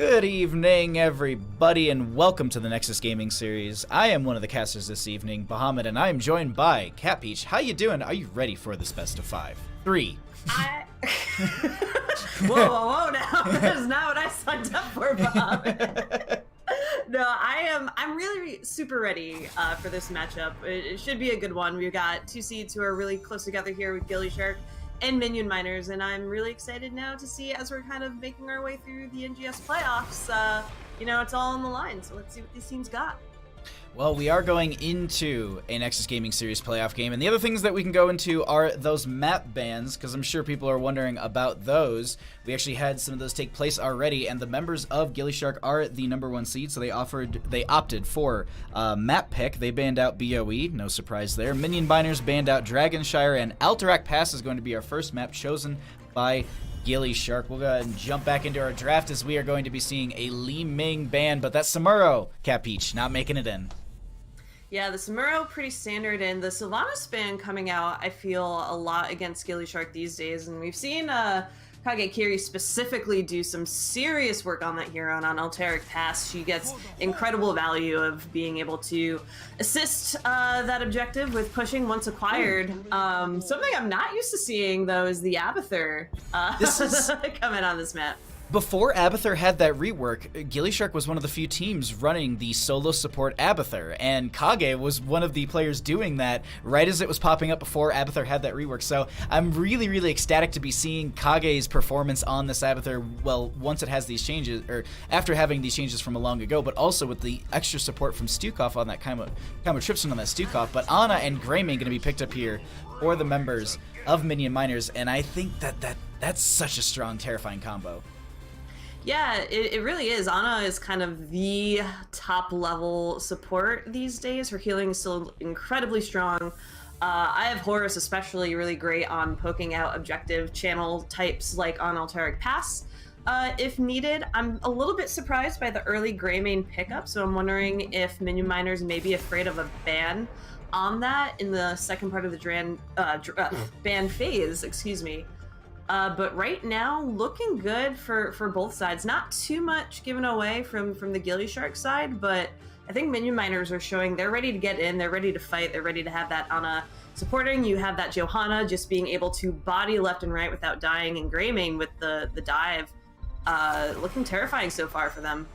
Good evening, everybody, and welcome to the Nexus Gaming Series. I am one of the casters this evening, Bahamut, and I am joined by Cat Peach. How you doing? Are you ready for this best of 5? 3. Whoa, now. That is not what I signed up for, Bahamut. No, I'm really super ready for this matchup. It should be a good one. We've got two seeds who are really close together here with gillyShark and Minion miners, and I'm really excited now to see as we're kind of making our way through the NGS playoffs. It's all on the line, so let's see what these teams got. Well, we are going into a Nexus Gaming Series playoff game, and the other things that we can go into are those map bans, because I'm sure people are wondering about those. We actually had some of those take place already, and the members of gillyShark are the #1 seed, so they opted for map pick. They banned out BOE, no surprise there. Minion Biners banned out Dragonshire, and Alterac Pass is going to be our first map chosen by gillyShark. We'll go ahead and jump back into our draft as we are going to be seeing a Li Ming ban, but that's Samuro, Cat Peach, not making it in. Yeah, the Samuro pretty standard, and the Sylvanas ban coming out, I feel a lot against gillyShark these days, and we've seen Kagekiri specifically do some serious work on that hero on Alterac Pass. She gets incredible value of being able to assist that objective with pushing once acquired. Something I'm not used to seeing, though, is the Abathur coming on this map. Before Abathur had that rework, gillyShark was one of the few teams running the solo support Abathur, and Kage was one of the players doing that right as it was popping up before Abathur had that rework. So I'm really, really ecstatic to be seeing Kage's performance on this Abathur, well, once it has these changes, or after having these changes from a long ago, but also with the extra support from Stukov on that Kaimo Tripson on that Stukov. But Ana and Greymane going to be picked up here for the members of Minion Miners, and I think that's such a strong, terrifying combo. Yeah, it really is. Ana is kind of the top level support these days. Her healing is still incredibly strong. I have Horus especially really great on poking out objective channel types like on Alterac Pass if needed. I'm a little bit surprised by the early Greymane pickup, so I'm wondering if Minion Miners may be afraid of a ban on that in the second part of the ban phase, excuse me. But right now, looking good for both sides. Not too much given away from the gillyShark side, but I think Minion Miners are showing they're ready to get in, they're ready to fight, they're ready to have that Ana supporting. You have that Johanna just being able to body left and right without dying, and Greymane with the dive. Looking terrifying so far for them.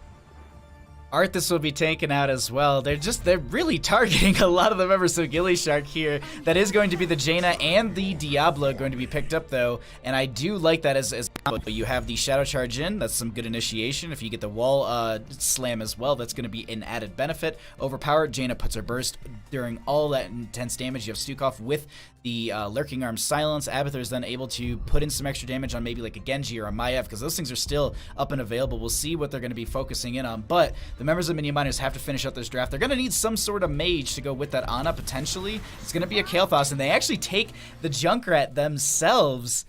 Arthas will be taken out as well. They're really targeting a lot of the members of gillyShark here. That is going to be the Jaina and the Diablo going to be picked up though, and I do like that as you have the Shadow Charge in. That's some good initiation. If you get the wall slam as well, that's going to be an added benefit. Overpowered, Jaina puts her burst during all that intense damage. You have Stukov with the Lurking Arm Silence. Abathur is then able to put in some extra damage on maybe like a Genji or a Maiev, because those things are still up and available. We'll see what they're going to be focusing in on, but the members of Minion Miners have to finish out this draft. They're going to need some sort of mage to go with that Ana, potentially. It's going to be a Kael'thas, and they actually take the Junkrat themselves,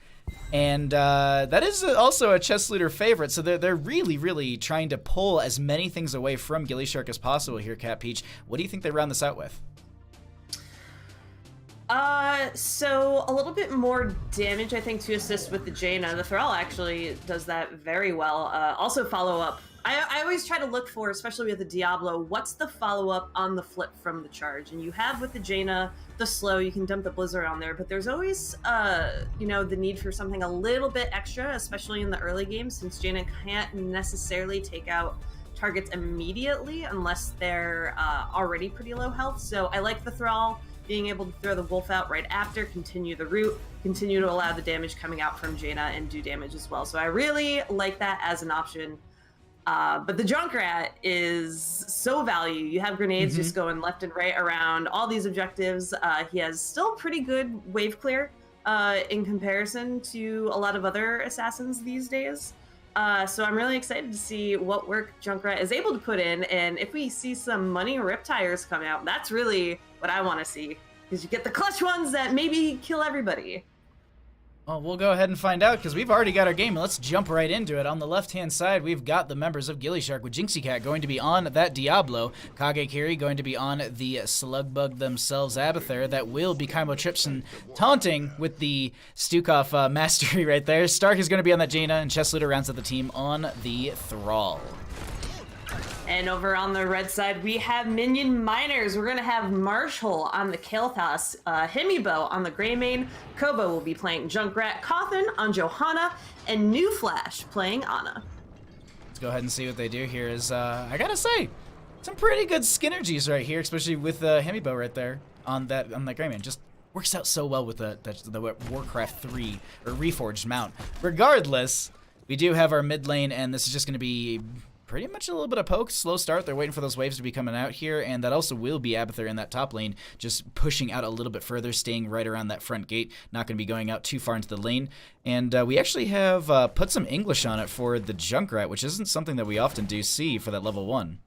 and that is also a chess looter favorite, so they're really, really trying to pull as many things away from gillyShark as possible here, Cat Peach. What do you think they round this out with? So a little bit more damage, I think, to assist with the Jaina. The Thrall actually does that very well. Also follow up. I always try to look for, especially with the Diablo, what's the follow-up on the flip from the charge? And you have with the Jaina, the slow, you can dump the Blizzard on there, but there's always, the need for something a little bit extra, especially in the early game, since Jaina can't necessarily take out targets immediately unless they're already pretty low health. So I like the Thrall being able to throw the Wolf out right after, continue the route, continue to allow the damage coming out from Jaina and do damage as well. So I really like that as an option. But the Junkrat is so value. You have grenades just going left and right around all these objectives. He has still pretty good wave clear in comparison to a lot of other assassins these days. So I'm really excited to see what work Junkrat is able to put in, and if we see some money Riptires come out, that's really what I want to see, because you get the clutch ones that maybe kill everybody. Well, we'll go ahead and find out because we've already got our game. Let's jump right into it. On the left-hand side, we've got the members of gillyShark with Jinxie Cat going to be on that Diablo. Kage Kiri going to be on the Slugbug themselves, Abathur. That will be Kaimo Tripson taunting with the Stukov mastery right there. Stark is going to be on that Jaina, and Chess Looter rounds out the team on the Thrall. And over on the red side, we have Minion Miners. We're going to have Marshall on the Kael'thas, Hemibo on the Greymane, Kobo will be playing Junkrat, Cawthon on Johanna, and New Flash playing Ana. Let's go ahead and see what they do here. Is I gotta say, some pretty good synergies right here, especially with Hemibo right there on that Greymane. Just works out so well with the Warcraft 3 or Reforged mount. Regardless, we do have our mid lane, and this is just going to be pretty much a little bit of poke, slow start. They're waiting for those waves to be coming out here, and that also will be Abathur in that top lane, just pushing out a little bit further, staying right around that front gate, not going to be going out too far into the lane. And we actually have put some English on it for the Junkrat, which isn't something that we often do see for that level 1.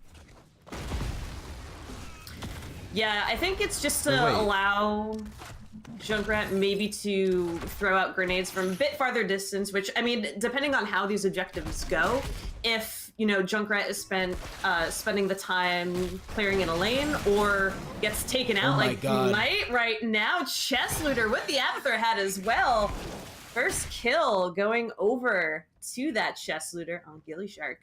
Yeah, I think it's just to allow Junkrat maybe to throw out grenades from a bit farther distance, which, I mean, depending on how these objectives go, if, you know, Junkrat is spending the time clearing in a lane or gets taken out like he might right now. Chess Looter with the Abathur hat as well. First kill going over to that Chess Looter on gillyShark.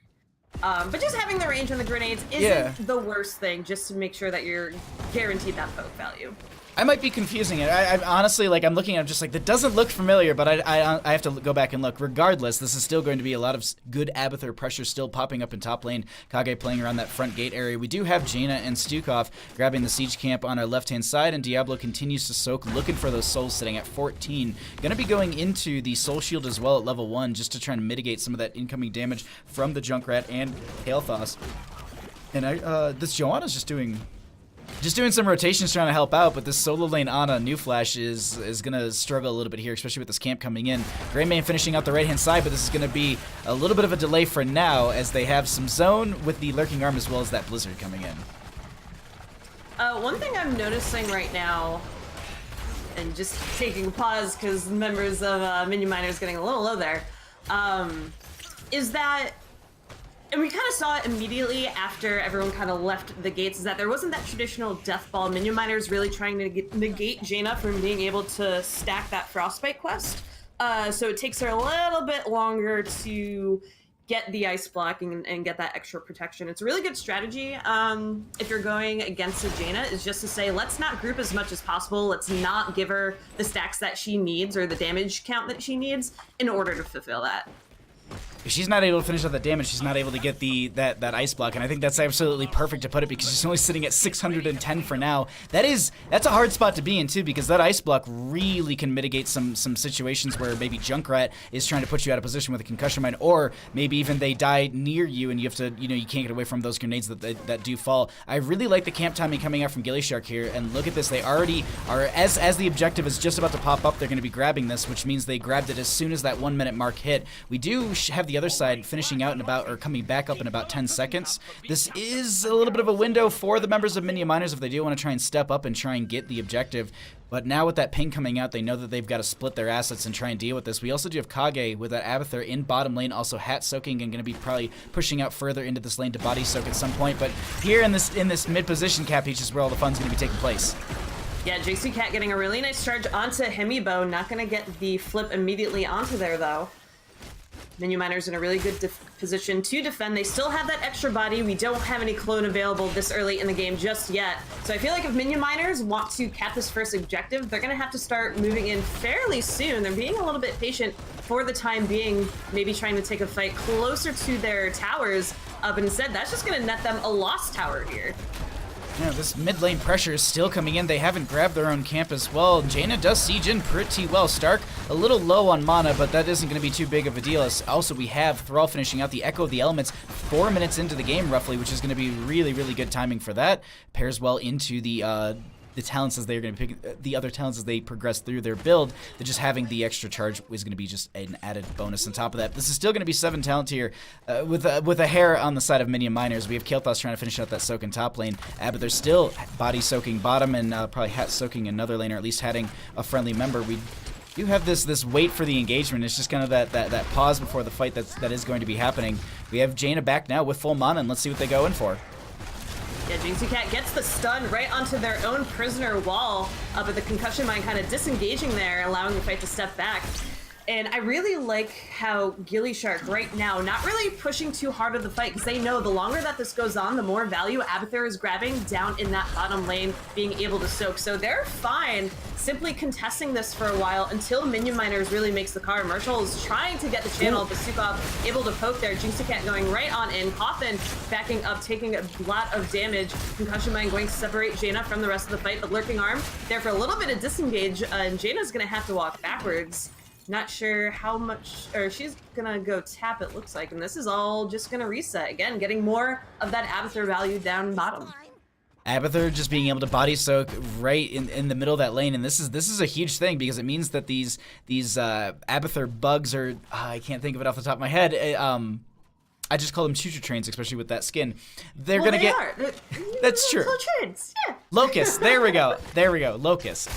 But just having the range on the grenades isn't the worst thing, just to make sure that you're guaranteed that poke value. I might be confusing it. I honestly, like, I'm looking at it just like, that doesn't look familiar, but I have to go back and look. Regardless, this is still going to be a lot of good Abathur pressure still popping up in top lane. Kage playing around that front gate area. We do have Jaina and Stukov grabbing the siege camp on our left-hand side, and Diablo continues to soak, looking for those souls sitting at 14. Going to be going into the soul shield as well at level 1, just to try and mitigate some of that incoming damage from the Junkrat and Kael'thas. And this Joanna's just doing some rotations trying to help out, but this solo lane Ana New Flash is going to struggle a little bit here, especially with this camp coming in. Greymane finishing out the right-hand side, but this is going to be a little bit of a delay for now as they have some zone with the Lurking Arm as well as that Blizzard coming in. One thing I'm noticing right now, and just taking a pause because members of Minion Miners getting a little low there, is that, and we kind of saw it immediately after everyone kind of left the gates, is that there wasn't that traditional death ball. Minion Miners really trying to negate Jaina from being able to stack that Frostbite quest. So it takes her a little bit longer to get the ice block and get that extra protection. It's a really good strategy if you're going against a Jaina, is just to say, let's not group as much as possible. Let's not give her the stacks that she needs or the damage count that she needs in order to fulfill that. If she's not able to finish out the damage, she's not able to get that ice block, and I think that's absolutely perfect to put it because she's only sitting at 610 for now. That's a hard spot to be in too, because that ice block really can mitigate some situations where maybe Junkrat is trying to put you out of position with a concussion mine, or maybe even they die near you and you have to, you can't get away from those grenades that do fall. I really like the camp timing coming out from gillyShark here, and look at this, they already are, as the objective is just about to pop up, they're going to be grabbing this, which means they grabbed it as soon as that 1 minute mark hit. We do have the other side finishing out in about, or coming back up in about 10 seconds. This is a little bit of a window for the members of Minion Miners if they do want to try and step up and try and get the objective. But now with that ping coming out, they know that they've got to split their assets and try and deal with this. We also do have Kage with that Abathur in bottom lane, also hat soaking and going to be probably pushing out further into this lane to body soak at some point. But here in this mid position, Cap Peach, is where all the fun's going to be taking place. Yeah, JC Cat getting a really nice charge onto Hemibo. Not going to get the flip immediately onto there though. Minion Miners in a really good position to defend. They still have that extra body. We don't have any clone available this early in the game just yet. So I feel like if Minion Miners want to cap this first objective, they're going to have to start moving in fairly soon. They're being a little bit patient for the time being, maybe trying to take a fight closer to their towers. But instead, that's just going to net them a lost tower here. Yeah, this mid lane pressure is still coming in. They haven't grabbed their own camp as well. Jaina does siege in pretty well. Stark a little low on mana, but that isn't going to be too big of a deal. Also, we have Thrall finishing out the Echo of the Elements 4 minutes into the game, roughly, which is going to be really, really good timing for that. Pairs well into the talents as they're going to pick, the other talents as they progress through their build. That just having the extra charge is going to be just an added bonus on top of that. This is still going to be 7 talent here with a hair on the side of Minion Miners. We have Kael'thas trying to finish out that soak in top lane, but they're still body soaking bottom and probably hat soaking another lane, or at least hatting a friendly member. We You have this wait for the engagement. It's just kind of that pause before the fight that is going to be happening. We have Jaina back now with full mana, and let's see what they go in for. Yeah, Jinxie Cat gets the stun right onto their own prisoner wall, but the concussion mine kind of disengaging there, allowing the fight to step back. And I really like how gillyShark right now, not really pushing too hard of the fight, because they know the longer that this goes on, the more value Abathur is grabbing down in that bottom lane, being able to soak. So they're fine simply contesting this for a while until Minion Miners really makes the card. Marshall is trying to get the channel, but Sukov able to poke there. Jinxie Cat going right on in. Coffin backing up, taking a lot of damage. Concussion Mine going to separate Jaina from the rest of the fight. The Lurking Arm there for a little bit of disengage, and Jaina's going to have to walk backwards. Not sure how much, or she's gonna go tap, it looks like, and this is all just gonna reset. Again, getting more of that Abathur value down bottom. Abathur just being able to body soak right in the middle of that lane, and this is a huge thing because it means that these Abathur bugs are, I can't think of it off the top of my head. I just call them choo-choo trains, especially with that skin. They're gonna get. That's true. Trains, yeah. Locust. There we go. There we go. Locust.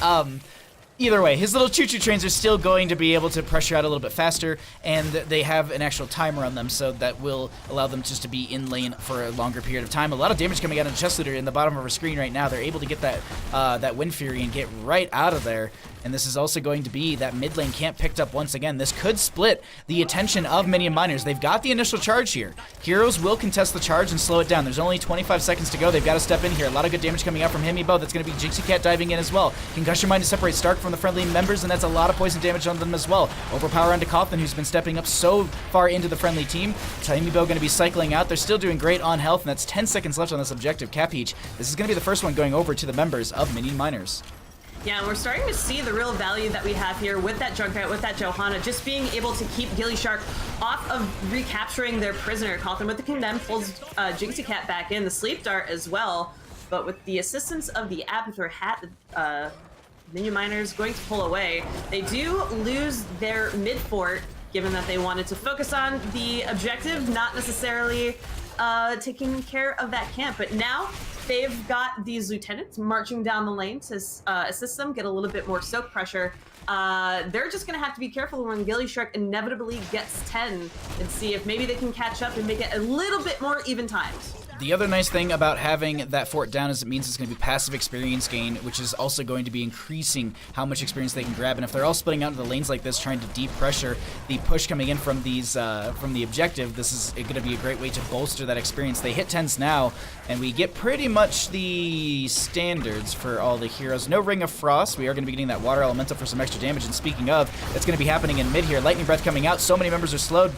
Either way, his little choo-choo trains are still going to be able to pressure out a little bit faster, and they have an actual timer on them, so that will allow them just to be in lane for a longer period of time. A lot of damage coming out of Chest Leader in the bottom of our screen right now. They're able to get that Wind Fury and get right out of there. And this is also going to be that mid lane camp picked up once again. This could split the attention of Minion Miners. They've got the initial charge here. Heroes will contest the charge and slow it down. There's only 25 seconds to go. They've got to step in here. A lot of good damage coming out from Himibo. That's going to be Jinxie Cat diving in as well. Concussion Mine to separate Stark from the friendly members, and that's a lot of poison damage on them as well. Overpower onto Coffin, who's been stepping up so far into the friendly team. Himibo going to be cycling out. They're still doing great on health, and that's 10 seconds left on this objective. Capeach, this is going to be the first one going over to the members of Minion Miners. Yeah, and we're starting to see the real value that we have here with that Junkrat, with that Johanna, just being able to keep gillyShark off of recapturing their prisoner. Coffin with the Condemn pulls Jinxie Cat back in, the Sleep Dart as well, but with the assistance of the Abathur hat, Minion Miners going to pull away. They do lose their mid fort, given that they wanted to focus on the objective, not necessarily taking care of that camp, but now they've got these lieutenants marching down the lane to assist them, get a little bit more soak pressure. They're just going to have to be careful when gillyShark inevitably gets 10 and see if maybe they can catch up and make it a little bit more even times. The other nice thing about having that fort down is it means it's going to be passive experience gain, which is also going to be increasing how much experience they can grab. And if they're all splitting out into the lanes like this, trying to deep pressure the push coming in from these from the objective, this is going to be a great way to bolster that experience. They hit 10s now, and we get pretty much the standards for all the heroes. No Ring of Frost. We are going to be getting that Water Elemental for some extra damage. And speaking of, that's going to be happening in mid here. Lightning Breath coming out. So many members are slowed.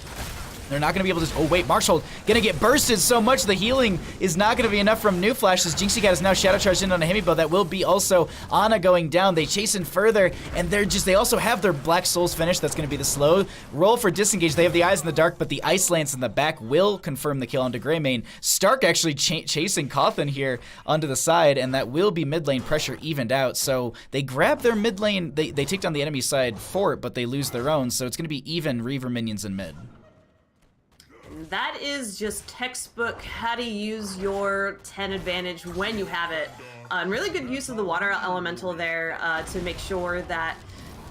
They're not going to be able to... Oh, wait. Marshall going to get bursted so much. The healing is not going to be enough from New Flash as Jinxie Cat is now Shadow Charged in on a Himibo. That will be also Ana going down. They chase in further, and they also have their Black Souls finish. That's going to be the slow roll for disengage. They have the Eyes in the Dark, but the Ice Lance in the back will confirm the kill onto Greymane. Stark actually chasing Coffin here onto the side, and that will be mid lane pressure evened out. So they grab their mid lane. They take down the enemy side fort, but they lose their own. So it's going to be even Reaver minions in mid. That is just textbook how to use your 10 advantage when you have it. And really good use of the Water Elemental there to make sure that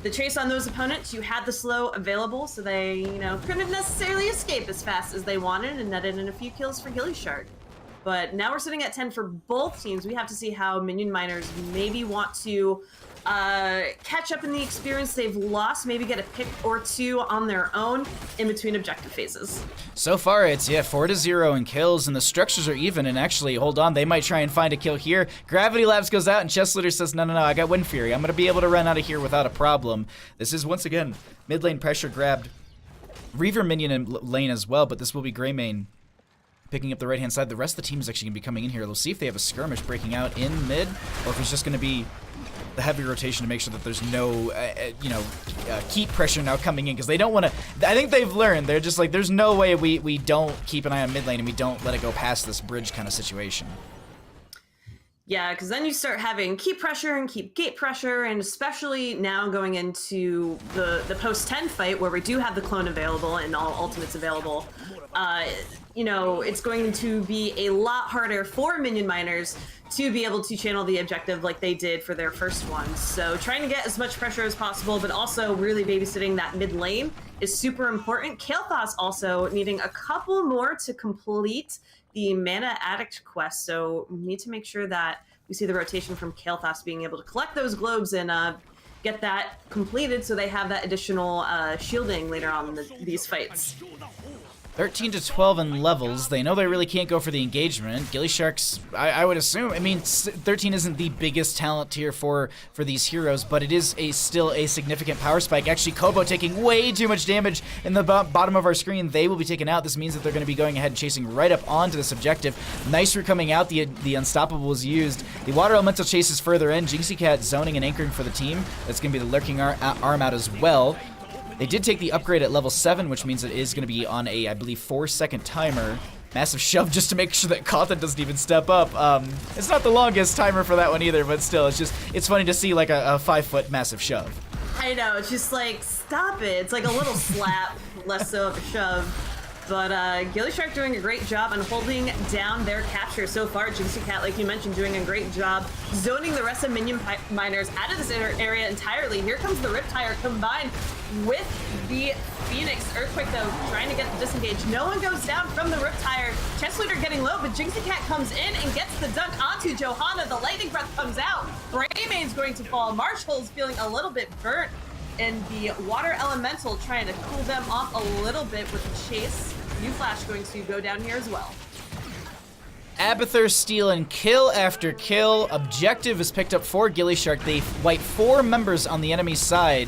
the chase on those opponents, you had the slow available so they, couldn't necessarily escape as fast as they wanted, and netted in a few kills for gillyShark. But now we're sitting at 10 for both teams. We have to see how Minion Miners maybe want to catch up in the experience they've lost, maybe get a pick or two on their own in between objective phases. So far, it's 4-0 in kills, and the structures are even. And actually, hold on, they might try and find a kill here. Gravity Labs goes out, and Chest Leader says, no, I got Wind Fury. I'm going to be able to run out of here without a problem. This is, once again, mid lane pressure grabbed. Reaver minion in lane as well, but this will be Greymane picking up the right-hand side. The rest of the team is actually going to be coming in here. We'll see if they have a skirmish breaking out in mid, or if it's just going to be the heavy rotation to make sure that there's no, keep pressure now coming in, because they don't want to. I think they've learned. They're just like, there's no way we don't keep an eye on mid lane and we don't let it go past this bridge kind of situation. Yeah, because then you start having keep pressure and keep gate pressure, and especially now going into the post 10 fight where we do have the clone available and all ultimates available. You know, it's going to be a lot harder for minion miners to be able to channel the objective like they did for their first one. So trying to get as much pressure as possible, but also really babysitting that mid lane is super important. Kael'thas also needing a couple more to complete the Mana Addict quest, so we need to make sure that we see the rotation from Kael'thas being able to collect those globes and get that completed so they have that additional shielding later on in these fights. 13 to 12 in levels. They know they really can't go for the engagement. gillyShark's, I would assume, I mean, 13 isn't the biggest talent tier for these heroes, but it is still a significant power spike. Actually, Kobo taking way too much damage in the bottom of our screen. They will be taken out. This means that they're going to be going ahead and chasing right up onto this objective. Nice route coming out. The Unstoppable is used. The Water Elemental chases further in. Jinxie Cat zoning and anchoring for the team. That's going to be the Lurking Arm out as well. They did take the upgrade at level 7, which means it is going to be on a, I believe, 4-second timer. Massive shove just to make sure that Cawthon doesn't even step up. It's not the longest timer for that one either, but still, it's funny to see like a 5-foot massive shove. I know, it's just like, stop it. It's like a little slap, less so of a shove. But gillyShark doing a great job on holding down their capture so far. Jinxie Cat, like you mentioned, doing a great job zoning the rest of minion miners out of this area entirely. Here comes the Riptire combined with the Phoenix. Earthquake, though, trying to get the disengage. No one goes down from the Riptire. Chest Leader getting low, but Jinxie Cat comes in and gets the dunk onto Johanna. The Lightning Breath comes out. Braymane's going to fall. Marshall's feeling a little bit burnt. And the Water Elemental trying to cool them off a little bit with the chase. New Flash going to go down here as well. Abathur stealing kill after kill. Objective is picked up for gillyShark. They wipe 4 members on the enemy side.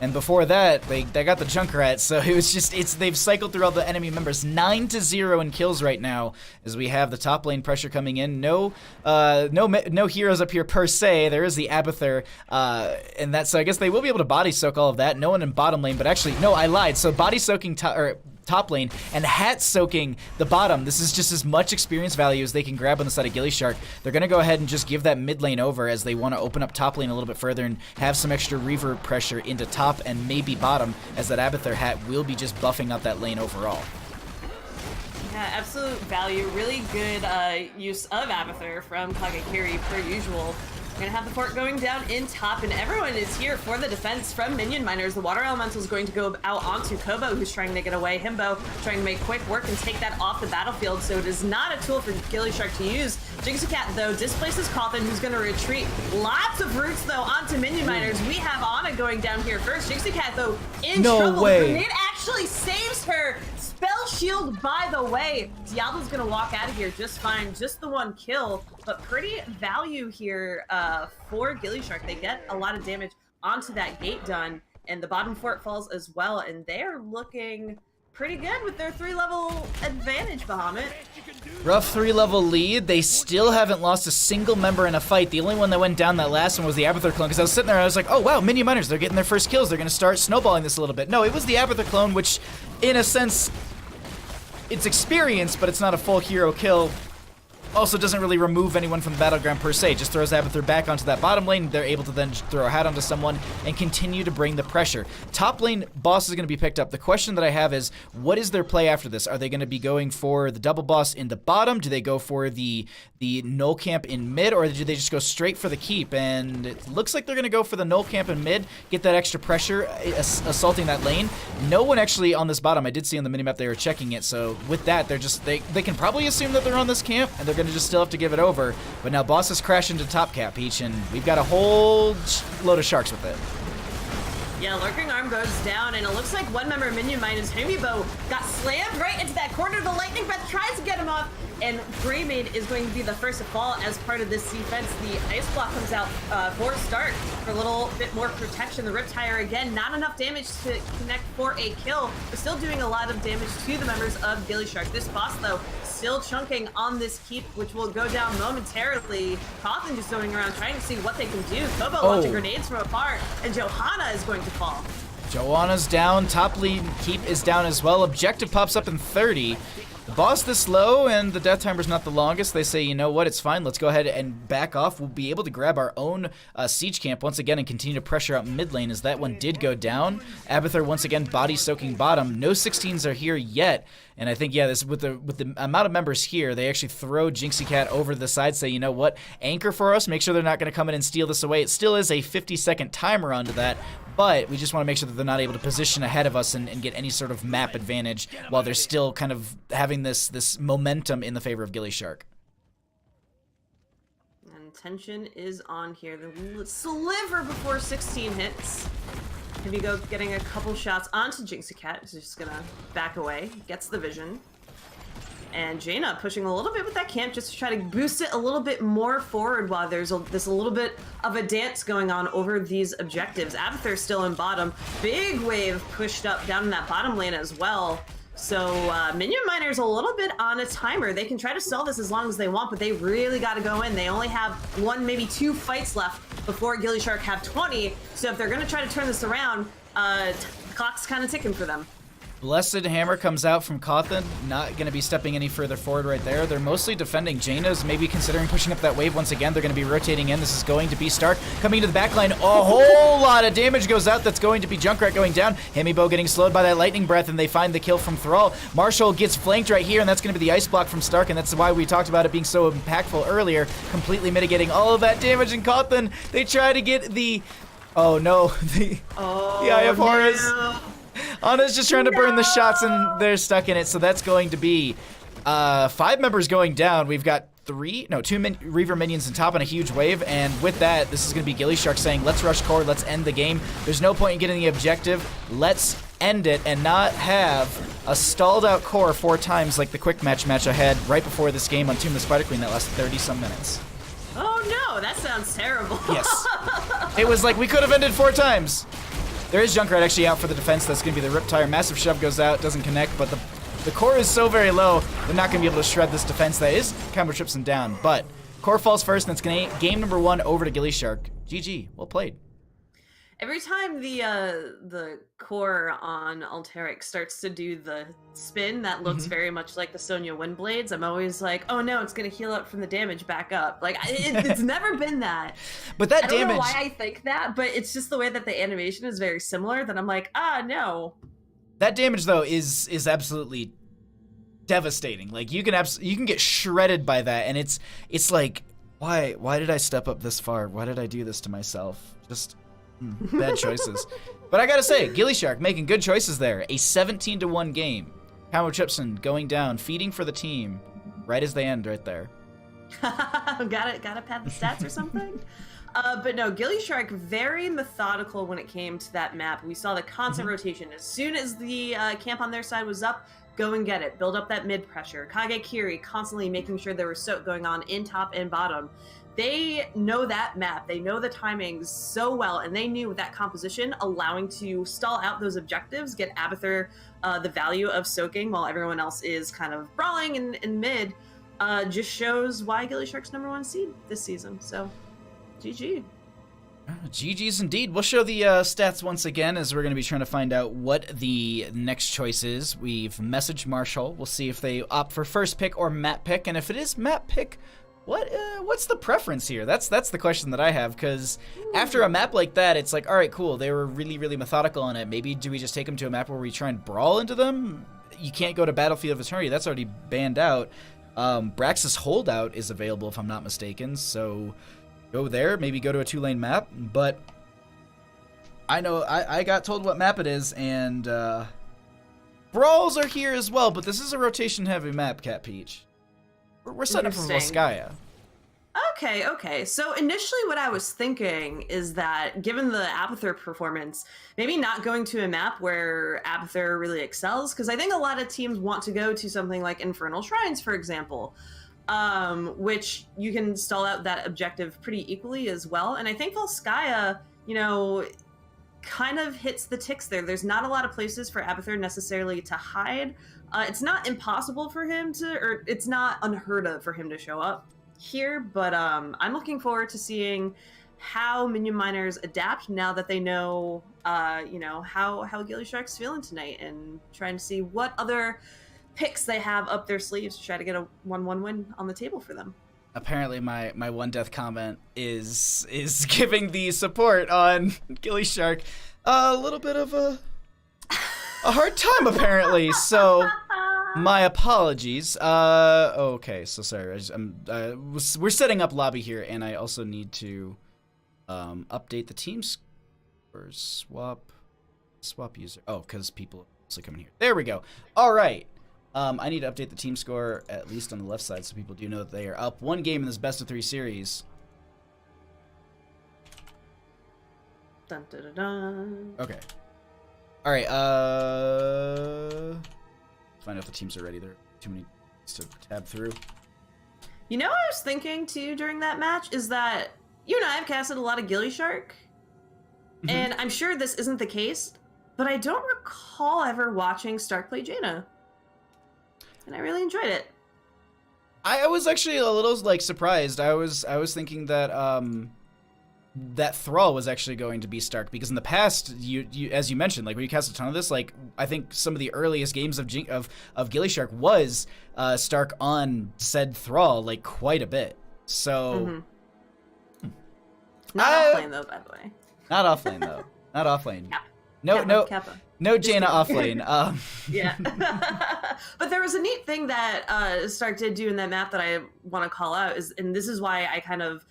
And before that, they got the Junkrat, so it was just, they've cycled through all the enemy members. 9-0 in kills right now, as we have the top lane pressure coming in. No heroes up here per se. There is the Abathur, and that, so I guess they will be able to body soak all of that. No one in bottom lane, but actually, no, I lied. So body soaking top lane and hat soaking the bottom. This is just as much experience value as they can grab on the side of gillyShark. They're going to go ahead and just give that mid lane over as they want to open up top lane a little bit further and have some extra reverb pressure into top and maybe bottom, as that Abathur hat will be just buffing up that lane overall. Yeah, absolute value. Really good use of Abathur from Kagekiri per usual. We're gonna have the fort going down in top, and everyone is here for the defense from minion miners. The Water Elemental is going to go out onto Kobo, who's trying to get away. Himbo trying to make quick work and take that off the battlefield, so it is not a tool for gillyShark to use. Jinxie Cat, though, displaces Cawthon, who's gonna retreat. Lots of roots, though, onto minion miners. We have Ana going down here first. Jinxie Cat, though, in trouble. No way. The grenade actually saves her. Spell shield, by the way. Diablo's gonna walk out of here just fine. Just the 1 kill, but pretty value here for gillyShark. They get a lot of damage onto that gate done, and the bottom fort falls as well, and they're looking pretty good with their 3-level advantage, Bahamut. Rough 3-level lead. They still haven't lost a single member in a fight. The only one that went down that last one was the Abathur clone, because I was sitting there and I was like, oh wow, minion miners, they're getting their first kills. They're going to start snowballing this a little bit. No, it was the Abathur clone, which in a sense, it's experience, but it's not a full hero kill. Also doesn't really remove anyone from the battleground per se, just throws Abathur back onto that bottom lane. They're able to then throw a hat onto someone and continue to bring the pressure. Top lane boss is going to be picked up. The question that I have is, what is their play after this? Are they going to be going for the double boss in the bottom? Do they go for the null camp in mid, or do they just go straight for the keep? And it looks like they're going to go for the null camp in mid, get that extra pressure, assaulting that lane. No one actually on this bottom. I did see on the minimap they were checking it, so with that, they're just, they can probably assume that they're on this camp, and they're going to just still have to give it over. But now bosses crash into top cap, Peach, and we've got a whole load of sharks with it. Yeah, Lurking Arm goes down, and it looks like one member of Minion Miners, Hamibo, got slammed right into that corner. The Lightning Breath tries to get him off, and Braymade is going to be the first to fall as part of this defense. The Ice Block comes out for start for a little bit more protection. The Riptire, again, not enough damage to connect for a kill, but still doing a lot of damage to the members of gillyShark. This boss, though, still chunking on this keep, which will go down momentarily. Cawthon just going around trying to see what they can do. Kobo launching grenades from afar, and Johanna is going to fall. Johanna's down. Top lead keep is down as well. Objective pops up in 30. The boss this low, and the death timer's not the longest. They say, you know what, it's fine. Let's go ahead and back off. We'll be able to grab our own siege camp once again and continue to pressure out mid lane as that one did go down. Abathur once again body soaking bottom. No 16s are here yet. And I think, yeah, this with the amount of members here, they actually throw Jinxie Cat over to the side, say, you know what, anchor for us, make sure they're not going to come in and steal this away. It still is a 50-second timer onto that, but we just want to make sure that they're not able to position ahead of us and get any sort of map advantage while they're still kind of having this momentum in the favor of gillyShark. And tension is on here. The sliver before 16 hits. Vigo getting a couple shots onto Jinxie Cat, who's just gonna back away, gets the vision. And Jaina pushing a little bit with that camp just to try to boost it a little bit more forward while there's this a little bit of a dance going on over these objectives. Abathur still in bottom. Big wave pushed up down in that bottom lane as well. So Minion Miner's a little bit on a timer. They can try to sell this as long as they want, but they really got to go in. They only have 1, maybe 2 fights left before gillyShark have 20. So if they're going to try to turn this around, the clock's kind of ticking for them. Blessed Hammer comes out from Cawthon, not going to be stepping any further forward right there. They're mostly defending. Jaina's maybe considering pushing up that wave once again. They're going to be rotating in. This is going to be Stark coming into the backline. A whole lot of damage goes out. That's going to be Junkrat going down. Hemibo getting slowed by that lightning breath, and they find the kill from Thrall. Marshall gets flanked right here, and that's going to be the ice block from Stark, and that's why we talked about it being so impactful earlier, completely mitigating all of that damage. And Cawthon, they try to get the... Oh no, the Eye of Horus. No. Anna's just trying to burn the shots, and they're stuck in it. So that's going to be 5 members going down. We've got 2 Reaver minions on top and a huge wave. And with that, this is going to be gillyShark saying, let's rush core, let's end the game. There's no point in getting the objective. Let's end it and not have a stalled out core 4 times like the quick match I had right before this game on Tomb of the Spider Queen that lasted 30-some minutes. Oh no, that sounds terrible. Yes. It was like we could have ended 4 times. There is Junkrat actually out for the defense. That's going to be the Riptire. Massive shove goes out, doesn't connect, but the core is so very low, they're not going to be able to shred this defense. That is combo trips them down, but core falls first, and it's going to game number 1 over to gillyShark. GG, well played. Every time the core on Alteric starts to do the spin that looks very much like the Sonya Windblades, I'm always like, oh no, it's gonna heal up from the damage back up. Like it's never been that. But that I damage. don't know why I think that, but it's just the way that the animation is very similar. That I'm like, no. That damage though is absolutely devastating. Like you can get shredded by that, and it's like, why did I step up this far? Why did I do this to myself? Just. Bad choices. But I gotta say, gillyShark making good choices there. A 17-1 game. Combo Chipson going down, feeding for the team, right as they end right there. Gotta pad the stats or something? But no, gillyShark very methodical when it came to that map. We saw the constant rotation. As soon as the camp on their side was up, go and get it. Build up that mid pressure. Kage Kiri constantly making sure there was soak going on in top and bottom. They know that map, they know the timings so well, and they knew that composition allowing to stall out those objectives, get Abathur the value of soaking while everyone else is kind of brawling in mid, just shows why gillyShark's #1 seed this season. So, GG. GG's indeed. We'll show the stats once again as we're going to be trying to find out what the next choice is. We've messaged Marshall. We'll see if they opt for first pick or map pick, and if it is map pick, what's the preference here? That's the question that I have, because after a map like that, it's like, all right, cool, they were really, really methodical on it. Maybe do we just take them to a map where we try and brawl into them? You can't go to Battlefield of Eternity. That's already banned out. Braxis Holdout is available, if I'm not mistaken, so go there. Maybe go to a 2-lane map, but I know I got told what map it is, and brawls are here as well, but this is a rotation-heavy map, Cat Peach. We're setting up for Volskaya. Okay. So initially what I was thinking is that given the Abathur performance, maybe not going to a map where Abathur really excels, because I think a lot of teams want to go to something like Infernal Shrines, for example, which you can stall out that objective pretty equally as well. And I think Volskaya, kind of hits the ticks there. There's not a lot of places for Abathur necessarily to hide. It's not impossible for him to, or it's not unheard of for him to show up here, but I'm looking forward to seeing how Minion Miners adapt now that they know, how gillyShark's feeling tonight, and trying to see what other picks they have up their sleeves to try to get a 1-1 win on the table for them. Apparently my one death comment is giving the support on gillyShark a little bit of a hard time, apparently. So my apologies. Okay, so sorry. We're setting up lobby here, and I also need to update the team scores. Swap user. Oh, because people are also coming here. There we go. All right. I need to update the team score, at least on the left side, so people do know that they are up 1 game in this best-of-3 series. Dun, dun, dun, dun. Okay. All right, find out if the teams are ready. There are too many to tab through. You know what I was thinking, too, during that match, is that you and I have casted a lot of gillyShark, and I'm sure this isn't the case, but I don't recall ever watching Stark play Jaina. And I really enjoyed it. I was actually a little like surprised. I was thinking that that Thrall was actually going to be Stark, because in the past, you as you mentioned, like when you cast a ton of this, like I think some of the earliest games of gillyShark was Stark on said Thrall, like quite a bit. So not off lane though, by the way. Not off lane though. Not off lane. Kappa. No Jaina off lane. Yeah. But there was a neat thing that Stark did do in that map that I want to call out, and this is why I kind of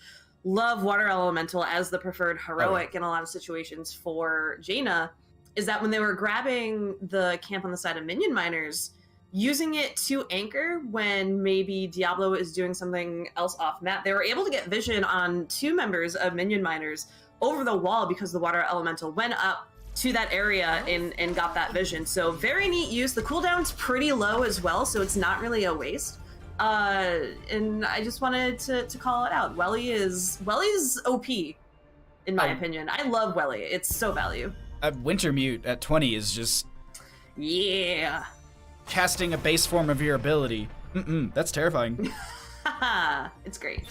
love Water Elemental as the preferred heroic in a lot of situations for Jaina, is that when they were grabbing the camp on the side of Minion miners, using it to anchor when maybe Diablo is doing something else off map, they were able to get vision on 2 members of Minion miners over the wall because the Water Elemental went up to that area and got that vision. So very neat use. The cooldown's pretty low as well, so it's not really a waste. And I just wanted to call it out. Welly's OP, in my opinion. I love Welly. It's so value. Winter Mute at 20 is just... Yeah. Casting a base form of your ability. That's terrifying. It's great.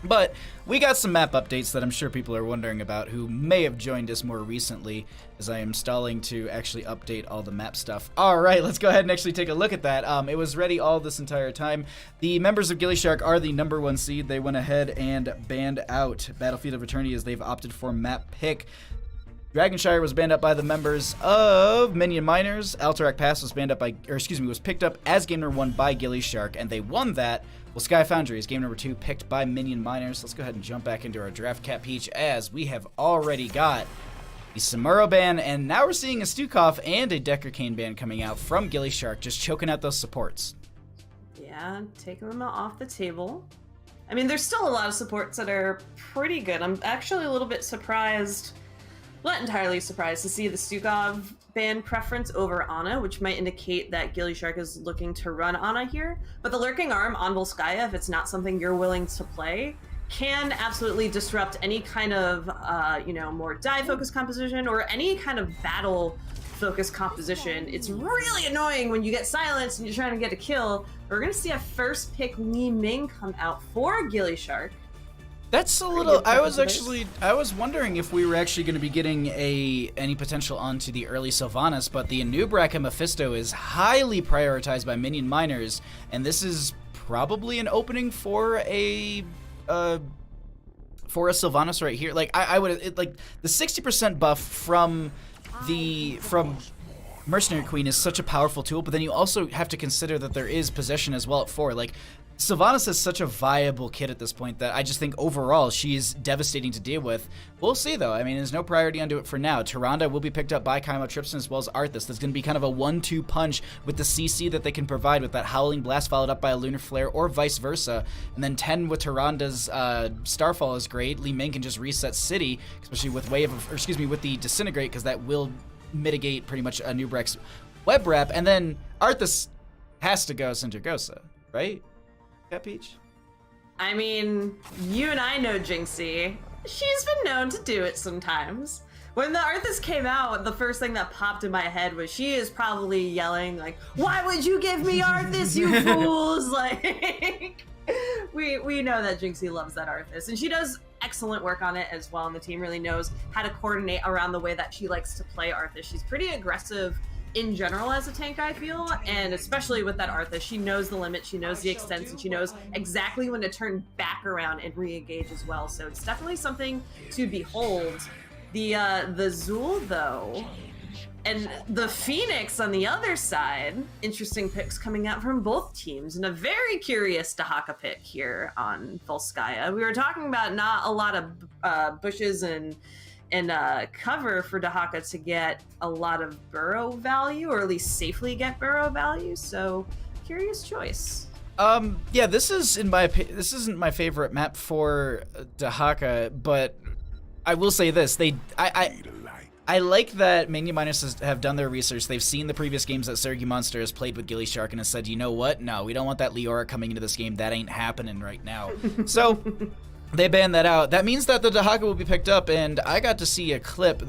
But we got some map updates that I'm sure people are wondering about who may have joined us more recently, as I am stalling to actually update all the map stuff. All right, let's go ahead and actually take a look at that. It was ready all this entire time. The members of gillyShark are the #1 seed. They went ahead and banned out Battlefield of Eternity as they've opted for map pick. Dragonshire was banned up by the members of Minion Miners. Alterac Pass was was picked up as game #1 by gillyShark, and they won that. Well, Sky Foundry is game #2, picked by Minion Miners. Let's go ahead and jump back into our draft cap peach, as we have already got the Samuro ban, and now we're seeing a Stukov and a Decker Kane ban coming out from gillyShark, just choking out those supports. Yeah, taking them off the table. I mean, there's still a lot of supports that are pretty good. I'm actually a little bit surprised, not entirely surprised, to see the Stukov ban preference over Ana, which might indicate that gillyShark is looking to run Ana here. But the Lurking Arm on Volskaya, if it's not something you're willing to play, can absolutely disrupt any kind of, more die-focused composition or any kind of battle-focused composition. It's really annoying when you get silenced and you're trying to get a kill. We're going to see a first pick Li Ming come out for gillyShark. That's a little. I was wondering if we were actually going to be getting any potential onto the early Sylvanas, but the Anubraka Mephisto is highly prioritized by Minion Miners, and this is probably an opening for a Sylvanas right here. Like I would like the 60% buff from Mercenary Queen is such a powerful tool, but then you also have to consider that there is possession as well at 4. Like, Sylvanas is such a viable kit at this point that I just think overall she's devastating to deal with. We'll see, though. I mean, there's no priority onto it for now. Tyrande will be picked up by Kaimo Tripson as well as Arthas. That's going to be kind of a 1-2 punch with the CC that they can provide with that Howling Blast followed up by a Lunar Flare or vice versa. And then 10 with Tyrande's Starfall is great. Li Ming can just reset City, especially with with the Disintegrate, because that will mitigate pretty much Anubrek's web wrap. And then Arthas has to go Sindragosa, right? Peach? I mean, you and I know Jinxie. She's been known to do it sometimes. When the Arthas came out, the first thing that popped in my head was she is probably yelling, like, "Why would you give me Arthas, you fools?" Like, we know that Jinxie loves that Arthas, and she does excellent work on it as well, and the team really knows how to coordinate around the way that she likes to play Arthas. She's pretty aggressive in general as a tank, I feel, and especially with that Arthas, she knows the limit, she knows the extents, and she knows exactly when to turn back around and re-engage as well. So it's definitely something to behold. The Zul though, and the Phoenix on the other side, interesting picks coming out from both teams, and a very curious Dahaka pick here on Volskaya. We were talking about not a lot of bushes and cover for Dahaka to get a lot of burrow value, or at least safely get burrow value. So, curious choice. Yeah, this isn't my favorite map for Dahaka, but I will say this: I like that Minion Miners have done their research. They've seen the previous games that Sergi Monster has played with gillyShark and has said, you know what? No, we don't want that Leora coming into this game. That ain't happening right now. So they banned that out. That means that the Dahaka will be picked up, and I got to see a clip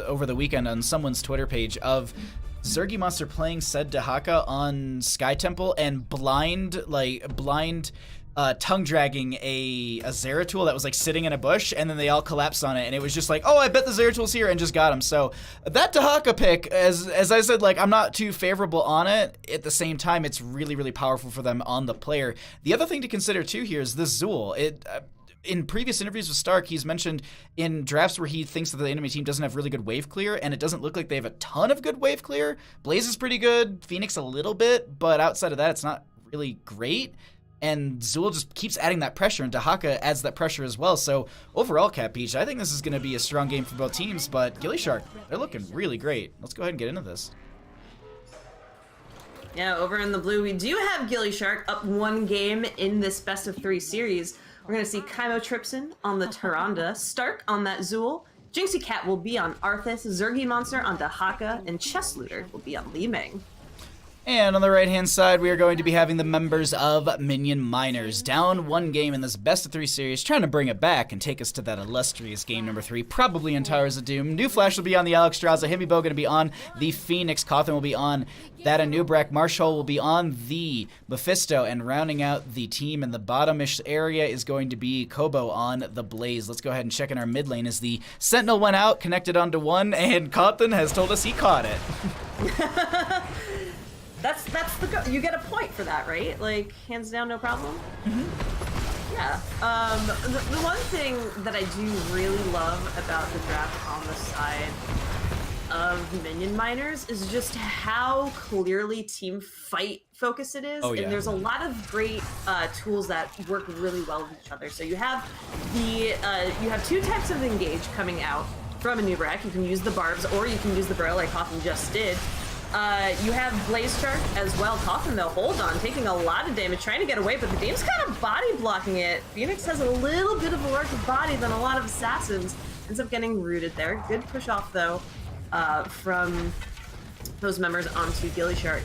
over the weekend on someone's Twitter page of Sergi Monster playing said Dahaka on Sky Temple and blind tongue dragging a Zeratul that was like sitting in a bush, and then they all collapsed on it, and it was just like, oh, I bet the Zeratul's here, and just got him. So that Dahaka pick, as I said, like, I'm not too favorable on it. At the same time, it's really, really powerful for them on the player. The other thing to consider too here is this Zul. In previous interviews with Stark, he's mentioned in drafts where he thinks that the enemy team doesn't have really good wave clear, and it doesn't look like they have a ton of good wave clear. Blaze is pretty good, Phoenix a little bit, but outside of that, it's not really great. And Zul just keeps adding that pressure, and Dahaka adds that pressure as well. So overall, Cat Peach, I think this is going to be a strong game for both teams, but gillyShark, they're looking really great. Let's go ahead and get into this. Yeah, over in the blue, we do have gillyShark up 1 game in this best of 3 series. We're going to see Kaimo Tripson on the Tyrande, Stark on that Zul, Jinxie Cat will be on Arthas, Zergy Monster on Dahaka, and Chess Looter will be on Li Ming. And on the right-hand side, we are going to be having the members of Minion Miners down 1 game in this best-of-3 series, trying to bring it back and take us to that illustrious game number 3, probably in Towers of Doom. New Flash will be on the Alex Straza, Himibo going to be on the Phoenix, Cawthon will be on that Anubrak, Marshall will be on the Mephisto, and rounding out the team in the bottomish area is going to be Kobo on the Blaze. Let's go ahead and check in our mid lane as the Sentinel went out, connected onto 1, and Cawthon has told us he caught it. That's you get a point for that, right? Like, hands down, no problem. Mm-hmm. Yeah. The one thing that I do really love about the draft on the side of Minion Miners is just how clearly team fight focused it is. Oh, yeah. And there's a lot of great tools that work really well with each other. So you have you have 2 types of engage coming out from Anubrak. You can use the barbs, or you can use the burrow like Cawthon just did. You have gillyShark as well. Cawthon, though, hold on, taking a lot of damage, trying to get away, but the game's kind of body blocking it. Phoenix has a little bit of a larger body than a lot of assassins. Ends up getting rooted there. Good push off, though, from those members onto gillyShark.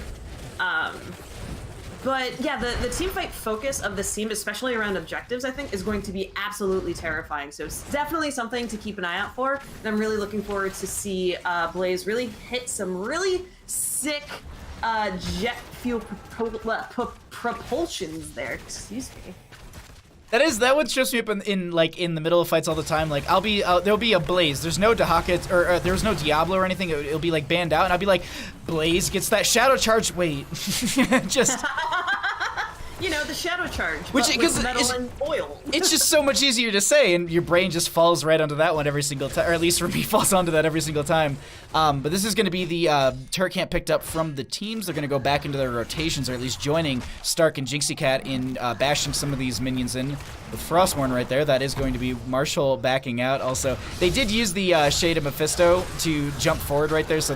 But yeah, the team fight focus of this team, especially around objectives, I think is going to be absolutely terrifying. So it's definitely something to keep an eye out for. And I'm really looking forward to see Blaze really hit some really sick jet fuel propulsions there. Excuse me. That would stress me up in the middle of fights all the time. Like, there'll be a Blaze. There's no Dahaka or there's no Diablo or anything. It'll be like banned out, and I'll be like, Blaze gets that shadow charge. Wait, just. You know, the shadow charge, which but with metal and oil. It's just so much easier to say, and your brain just falls right onto that one every single time, or at least for me, falls onto that every single time. But this is going to be the turret camp picked up from the teams. They're going to go back into their rotations, or at least joining Stark and Jinxie Cat in bashing some of these minions in. With Frostmourne right there, that is going to be Marshall backing out. Also, they did use the Shade of Mephisto to jump forward right there, so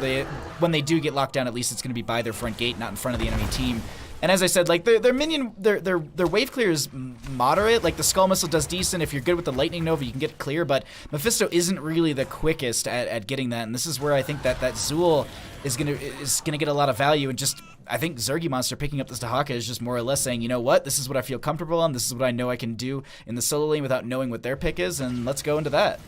when they do get locked down, at least it's going to be by their front gate, not in front of the enemy team. And as I said, like their minion, their wave clear is moderate. Like the Skull Missile does decent. If you're good with the Lightning Nova, you can get it clear. But Mephisto isn't really the quickest at getting that. And this is where I think that Zul is gonna get a lot of value. And just I think Zergy Monster picking up this Dahaka is just more or less saying, you know what, this is what I feel comfortable on. This is what I know I can do in the solo lane without knowing what their pick is. And let's go into that.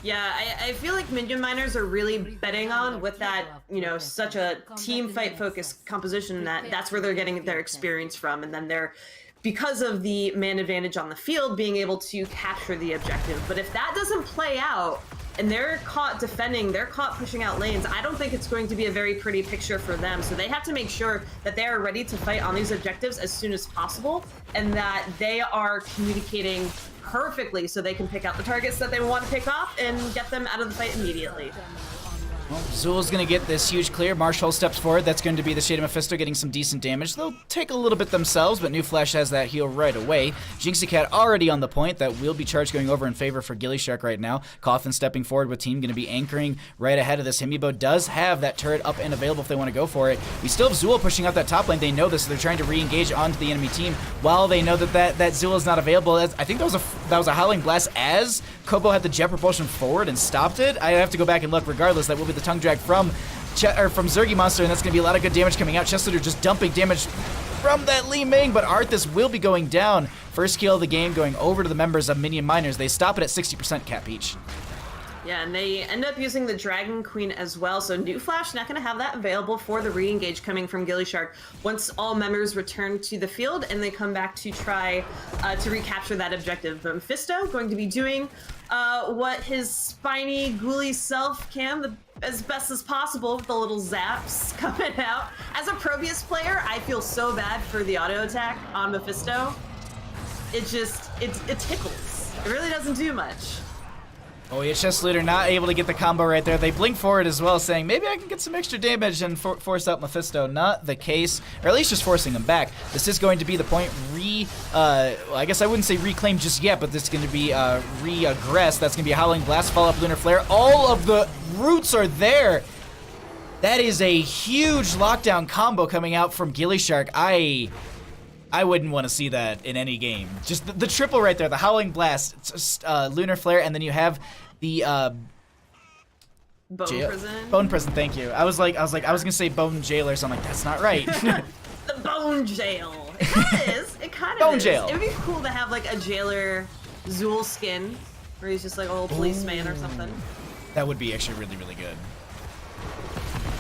Yeah, I feel like Minion Miners are really betting on with that, you know, such a team fight focused composition that's where they're getting their experience from. And then they're, because of the man advantage on the field, being able to capture the objective. But if that doesn't play out, and they're caught defending, they're caught pushing out lanes. I don't think it's going to be a very pretty picture for them. So they have to make sure that they are ready to fight on these objectives as soon as possible, and that they are communicating perfectly so they can pick out the targets that they want to pick off and get them out of the fight immediately. Well, Zul's going to get this huge clear. Marshall steps forward. That's going to be the Shade of Mephisto getting some decent damage. They'll take a little bit themselves, but New Flash has that heal right away. Jinxie Cat already on the point. That will be charge going over in favor for gillyShark right now. Coffin stepping forward with team, going to be anchoring right ahead of this. Himibo does have that turret up and available if they want to go for it. We still have Zul pushing out that top lane. They know this, so they're trying to re-engage onto the enemy team while they know that Zul is not available. I think that was a Howling Blast as Kobo had the jet propulsion forward and stopped it. I have to go back and look. Regardless, that will be the tongue drag from Zergy Monster, and that's going to be a lot of good damage coming out. Chestleader just dumping damage from that Li Ming, but Arthas will be going down. First kill of the game going over to the members of Minion Miners. They stop it at 60% cap each. Yeah, and they end up using the Dragon Queen as well, so New Flash not going to have that available for the re-engage coming from gillyShark once all members return to the field and they come back to try to recapture that objective. But Mephisto going to be doing what his spiny, ghouly self can as best as possible with the little zaps coming out. As a Proteus player, I feel so bad for the auto attack on Mephisto. It tickles. It really doesn't do much. Oh yeah, Chestleader not able to get the combo right there. They blink forward as well, saying maybe I can get some extra damage and force out Mephisto. Not the case, or at least just forcing him back. This is going to be the point I guess I wouldn't say reclaim just yet, but this is going to be regress. That's going to be a Howling Blast, follow up Lunar Flare. All of the roots are there. That is a huge lockdown combo coming out from gillyShark. I wouldn't want to see that in any game. Just the triple right there, the Howling Blast, Lunar Flare, and then you have the Bone Prison. Bone Prison, thank you. I was gonna say Bone Jail or something. That's not right. The Bone Jail. It kind of is. It kind of Bone is. Jail. It would be cool to have like a jailer Zul skin, where he's just like a little policeman or something. That would be actually really, really good.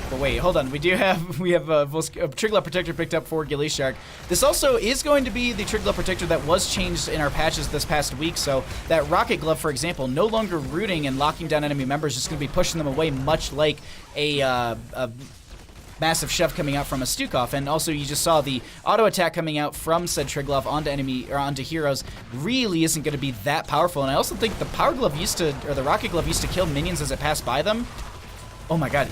But wait, hold on. We have a Triglav Protector picked up for gillyShark. This also is going to be the Triglav Protector that was changed in our patches this past week. So that Rocket Glove, for example, no longer rooting and locking down enemy members, just going to be pushing them away, much like a massive shove coming out from a Stukov. And also, you just saw the auto attack coming out from said Triglav onto heroes really isn't going to be that powerful. And I also think the Power Glove the Rocket Glove used to kill minions as it passed by them. Oh my God.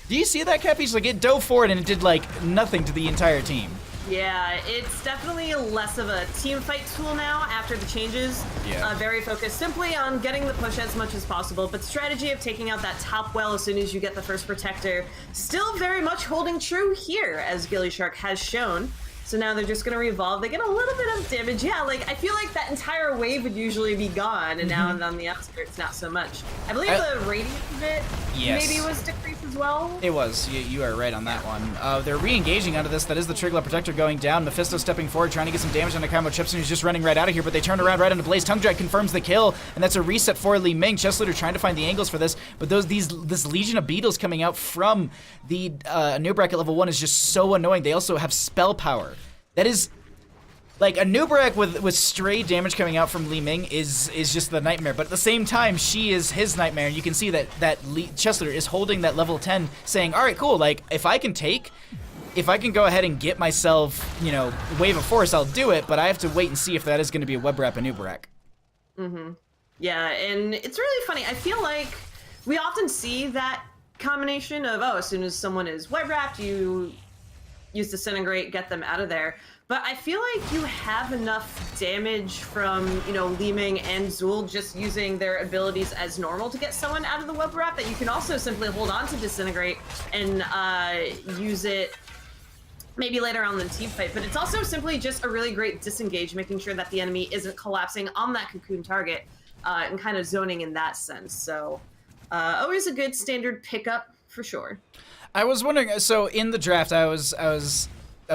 Do you see that, Cappy? Like, it dove forward and it did, like, nothing to the entire team. Yeah, it's definitely less of a team fight tool now after the changes. Yeah. Very focused simply on getting the push as much as possible, but the strategy of taking out that top well as soon as you get the first protector still very much holding true here, as gillyShark has shown. So now they're just going to revolve. They get a little bit of damage. Yeah, like, I feel like that entire wave would usually be gone, and now on the outskirts, not so much. I believe the radius of it maybe was decreased as well. It was. You are right on that one. They're re-engaging onto this. That is the Triglav Protector going down. Mephisto stepping forward, trying to get some damage on the combo. Chipson who's just running right out of here, but they turn around right into Blaze. Tongue Drag confirms the kill, and that's a reset for Li Ming. Chestleader trying to find the angles for this, but this Legion of Beetles coming out from the new bracket level 1 is just so annoying. They also have spell power. That is, like, a Nubarak with stray damage coming out from Li Ming is just the nightmare. But at the same time, she is his nightmare. And you can see that Chestleader is holding that level 10, saying, all right, cool. Like, if I can go ahead and get myself, Wave of Force, I'll do it. But I have to wait and see if that is going to be a web wrap and Nubarak. Mm-hmm. Yeah, and it's really funny. I feel like we often see that combination of, as soon as someone is web wrapped, you use Disintegrate, get them out of there. But I feel like you have enough damage from, Li Ming and Zul just using their abilities as normal to get someone out of the web wrap that you can also simply hold on to Disintegrate and use it maybe later on in the team fight. But it's also simply just a really great disengage, making sure that the enemy isn't collapsing on that cocoon target and kind of zoning in that sense. So always a good standard pickup for sure. I was wondering, so in the draft, I was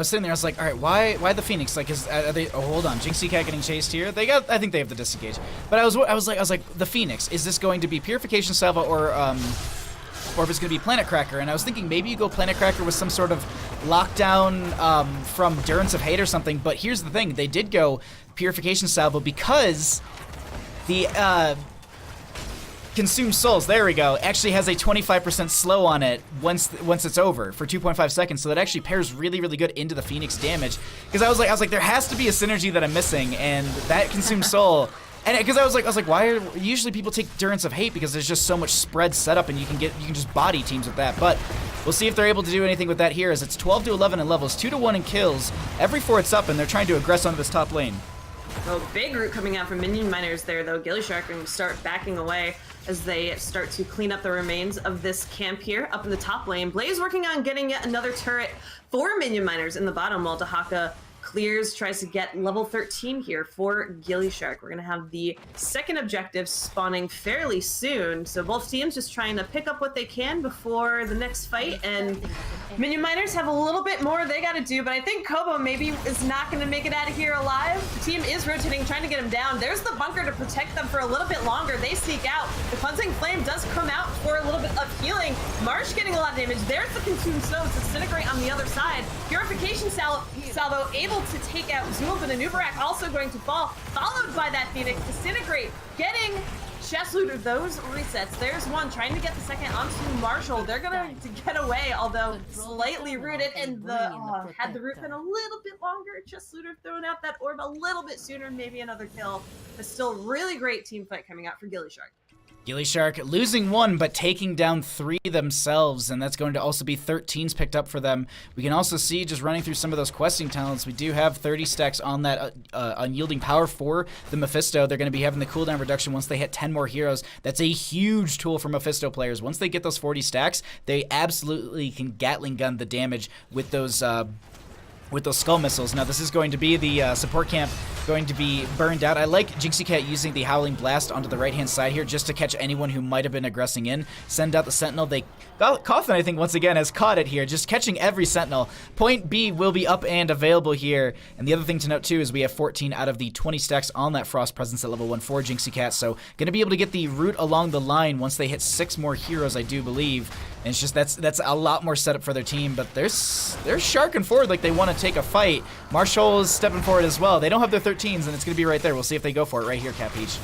sitting there, I was like, all right, why the Phoenix? Like, are they, hold on, Jinxie Cat getting chased here? I think they have the disengage. But I was like, the Phoenix, is this going to be Purification Salvo or if it's going to be Planet Cracker? And I was thinking maybe you go Planet Cracker with some sort of lockdown from Durance of Hate or something. But here's the thing, they did go Purification Salvo because Consume Souls, there we go, actually has a 25% slow on it once it's over for 2.5 seconds, so that actually pairs really, really good into the Phoenix damage. Because I was like, there has to be a synergy that I'm missing, and that Consume Soul. And because I was like, why are usually people take Durance of Hate because there's just so much spread set up and you can just body teams with that. But we'll see if they're able to do anything with that here, as it's 12 to 11 in levels, 2 to 1 in kills. Every 4 it's up, and they're trying to aggress onto this top lane. Oh, big root coming out from Minion miners there, though. gillyShark going to start backing away as they start to clean up the remains of this camp here up in the top lane. Blaze working on getting yet another turret for Minion miners in the bottom, while Dahaka clears, tries to get level 13 here for gillyShark. We're going to have the second objective spawning fairly soon, so both teams just trying to pick up what they can before the next fight, and Minion miners have a little bit more they got to do, but I think Kobo maybe is not going to make it out of here alive. The team is rotating, trying to get him down. There's the bunker to protect them for a little bit longer. They sneak out. The Cleansing Flame does come out for a little bit of healing. Marsh getting a lot of damage. There's the Consumed Stones. Disintegrate on the other side. Purification Salvo able to take out Zulf, and Anubarak also going to fall, followed by that Phoenix. Disintegrate getting chest loot of those resets. There's one trying to get the second onto Marshall. They're gonna get away, although slightly rooted, and had the root been a little bit longer, chest looter throwing out that orb a little bit sooner, maybe another kill. But still really great team fight coming out for gillyShark. gillyShark losing 1, but taking down 3 themselves, and that's going to also be 13s picked up for them. We can also see, just running through some of those questing talents, we do have 30 stacks on that unyielding power for the Mephisto. They're going to be having the cooldown reduction once they hit 10 more heroes. That's a huge tool for Mephisto players. Once they get those 40 stacks, they absolutely can Gatling gun the damage with those skull missiles. Now this is going to be the support camp going to be burned out. I like JinxieCat using the Howling Blast onto the right-hand side here just to catch anyone who might have been aggressing in. Send out the Sentinel. Coffin, I think, once again, has caught it here, just catching every Sentinel. Point B will be up and available here. And the other thing to note, too, is we have 14 out of the 20 stacks on that Frost Presence at level 1 for JinxieCat, so going to be able to get the root along the line once they hit 6 more heroes, I do believe. And it's just, that's a lot more setup for their team, but they're sharking forward like they want to take a fight. Marshall is stepping forward as well. They don't have their 13s, and it's going to be right there. We'll see if they go for it right here, Cat Peach.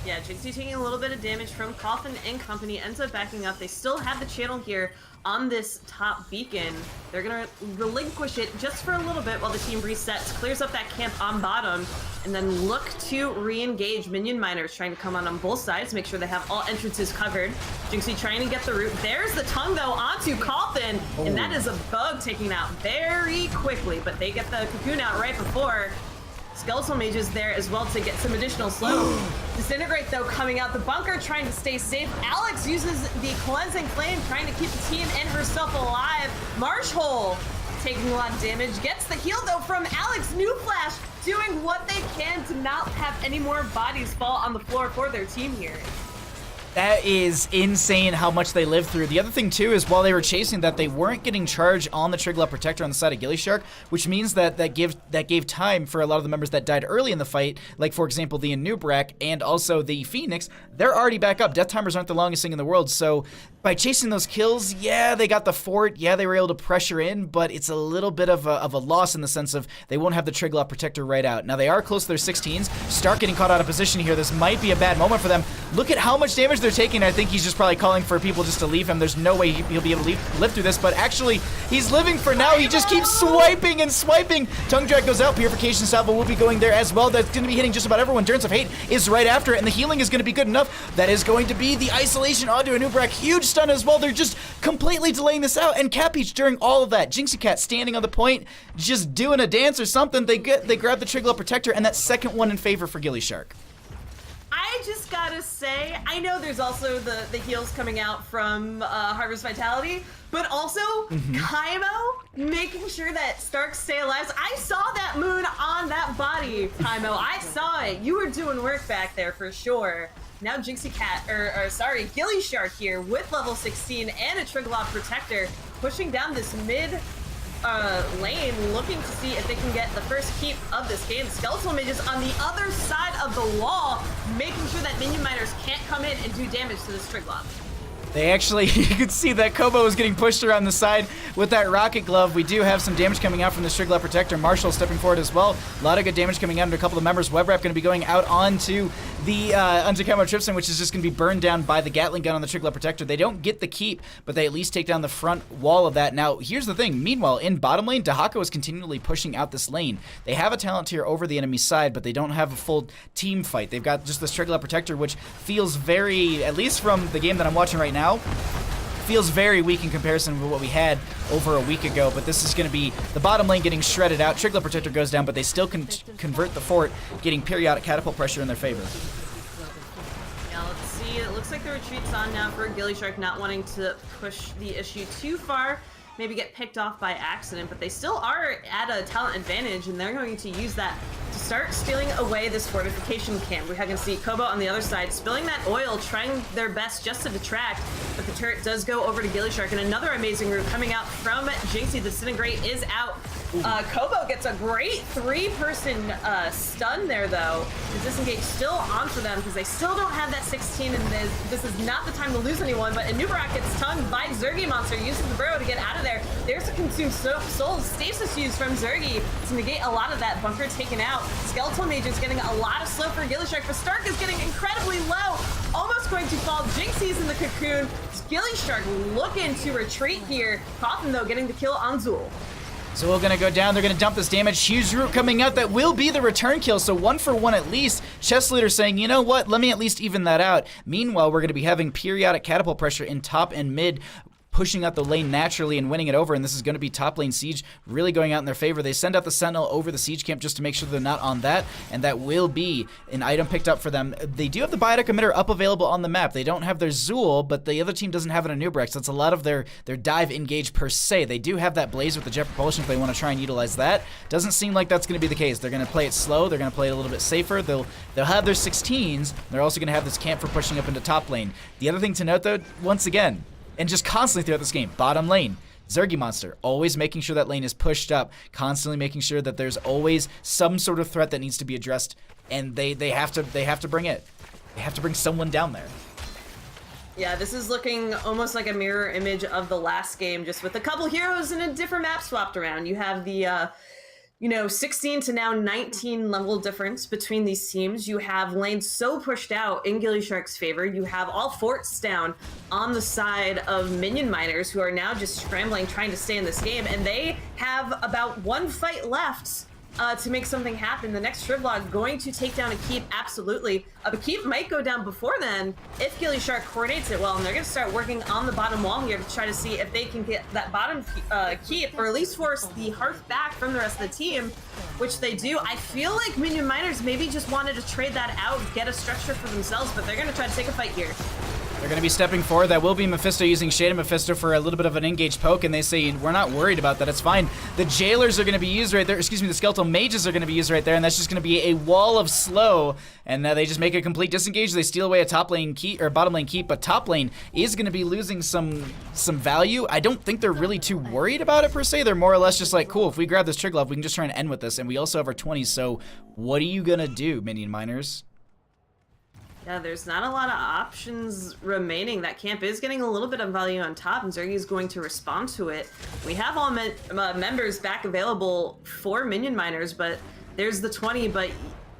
Yeah, Jinxie taking a little bit of damage from Coffin and company, ends up backing up. They still have the channel here on this top beacon. They're gonna relinquish it just for a little bit while the team resets, clears up that camp on bottom, and then look to re-engage. Minion miners trying to come on both sides, make sure they have all entrances covered. Jinxie trying to get the root. There's the tongue though onto Coffin, and that is a bug taken out very quickly, but they get the cocoon out right before. Skeletal Mages there as well to get some additional slow. Disintegrate though coming out the bunker, trying to stay safe. Alex uses the Cleansing Flame, trying to keep the team and herself alive. Marshall taking a lot of damage, gets the heal though from Alex. New Flash doing what they can to not have any more bodies fall on the floor for their team here. That is insane how much they lived through. The other thing, too, is while they were chasing that, they weren't getting charge on the Triglav Protector on the side of gillyShark, which means that gave time for a lot of the members that died early in the fight, like, for example, the Anubrak and also the Phoenix. They're already back up. Death timers aren't the longest thing in the world, so by chasing those kills, yeah, they got the fort, yeah, they were able to pressure in, but it's a little bit of a loss in the sense of they won't have the Triglav Protector right out. Now, they are close to their 16s. Stark getting caught out of position here. This might be a bad moment for them. Look at how much damage they're taking. I think he's just probably calling for people just to leave him. There's no way he'll be able to live through this, but actually, he's living for now. He just keeps swiping and swiping. Tongue Drag goes out. Purification Salvo will be going there as well. That's going to be hitting just about everyone. Durance of Hate is right after it, and the healing is going to be good enough. That is going to be the isolation onto Anubrak. Huge stun as well. They're just completely delaying this out, and Cat Peach during all of that. JinxieCat standing on the point, just doing a dance or something. They grab the Triglav Protector, and that second one in favor for gillyShark. I just gotta say, I know there's also the heals coming out from Harvest Vitality, but also Kaimo making sure that Stark stay alive. I saw that moon on that body, Kaimo. I saw it. You were doing work back there for sure. Now gillyShark here with level 16 and a Triglav Protector, pushing down this mid lane, looking to see if they can get the first keep of this game. Skeletal Mages on the other side of the wall, making sure that Minion miners can't come in and do damage to this Triglav. They actually, you can see that Kobo is getting pushed around the side with that Rocket Glove. We do have some damage coming out from the Strigla Protector. Marshall stepping forward as well. A lot of good damage coming out into a couple of members. Web Wrap going to be going out onto the Camo Tripson, which is just going to be burned down by the Gatling gun on the Strigla Protector. They don't get the keep, but they at least take down the front wall of that. Now, here's the thing. Meanwhile, in bottom lane, Dahako is continually pushing out this lane. They have a talent tier over the enemy side, but they don't have a full team fight. They've got just the Strigla Protector, which feels very, at least from the game that I'm watching right now, feels very weak in comparison with what we had over a week ago, but this is going to be the bottom lane getting shredded out. Strigla Protector goes down, but they still can convert the fort, getting periodic catapult pressure in their favor. Yeah, let's see. It looks like the retreat's on now for gillyShark, not wanting to push the issue too far, maybe get picked off by accident, but they still are at a talent advantage, and they're going to use that to start stealing away this fortification camp. We're going to see Kobo on the other side spilling that oil, trying their best just to detract, but the turret does go over to gillyShark, and another amazing route coming out from Jinxie. The Disintegrate is out. Kobo gets a great three-person stun there, though. The Disengage still on for them because they still don't have that 16, and this is not the time to lose anyone, but Anubarak gets tongued by Zergy Monster, uses the burrow to get out of there. There's a Consumed Souls stasis used from Zergy to negate a lot of that. Bunker taken out. Skeletal Mage is getting a lot of slow for gillyShark, but Stark is getting incredibly low, almost going to fall. Jinxie's in the cocoon. gillyShark looking to retreat here. Coffin, though, getting the kill on Zool. So we're going to go down. They're going to dump this damage. Huge root coming out. That will be the return kill. So 1 for 1 at least. Chess Leader saying, you know what? Let me at least even that out. Meanwhile, we're going to be having periodic catapult pressure in top and mid, pushing out the lane naturally and winning it over, and this is going to be top lane siege really going out in their favor. They send out the Sentinel over the siege camp just to make sure they're not on that, and that will be an item picked up for them. They do have the Biotic Emitter up available on the map. They don't have their Zool, but the other team doesn't have an Anubrax, so that's a lot of their dive engage per se. They do have that Blaze with the Jet Propulsion if they want to try and utilize that. Doesn't seem like that's going to be the case. They're going to play it slow. They're going to play it a little bit safer. They'll have their 16s. They're also going to have this camp for pushing up into top lane. The other thing to note, though, once again, and just constantly throughout this game, bottom lane, Zergy Monster, always making sure that lane is pushed up, constantly making sure that there's always some sort of threat that needs to be addressed, and they have to bring it. They have to bring someone down there. Yeah, this is looking almost like a mirror image of the last game, just with a couple heroes and a different map swapped around. You have the 16 to now 19 level difference between these teams. You have lanes so pushed out in gillyShark's favor. You have all forts down on the side of Minion miners who are now just scrambling, trying to stay in this game. And they have about one fight left to make something happen. The next Shrivlog going to take down a keep, absolutely. But keep might go down before then if gillyShark coordinates it well, and they're going to start working on the bottom wall here to try to see if they can get that bottom keep, or at least force the Hearth back from the rest of the team, which they do. I feel like Minion Miners maybe just wanted to trade that out, get a structure for themselves, but they're going to try to take a fight here. They're going to be stepping forward. That will be Mephisto using Shade of Mephisto for a little bit of an engaged poke, and they say, we're not worried about that, it's fine. The Jailers are going to be used right there, excuse me, the Skeletal Mages are going to be used right there, and that's just going to be a wall of slow, and they just make a complete disengage. They steal away a top lane keep, or bottom lane keep, but top lane is going to be losing some value. I don't think they're really too worried about it per se. They're more or less just like, cool, if we grab this Triglav, we can just try and end with this, and we also have our 20s, so what are you going to do, Minion Miners? Yeah, there's not a lot of options remaining. That camp is getting a little bit of value on top, and Zergy is going to respond to it. We have all members back available for Minion Miners, but there's the 20, but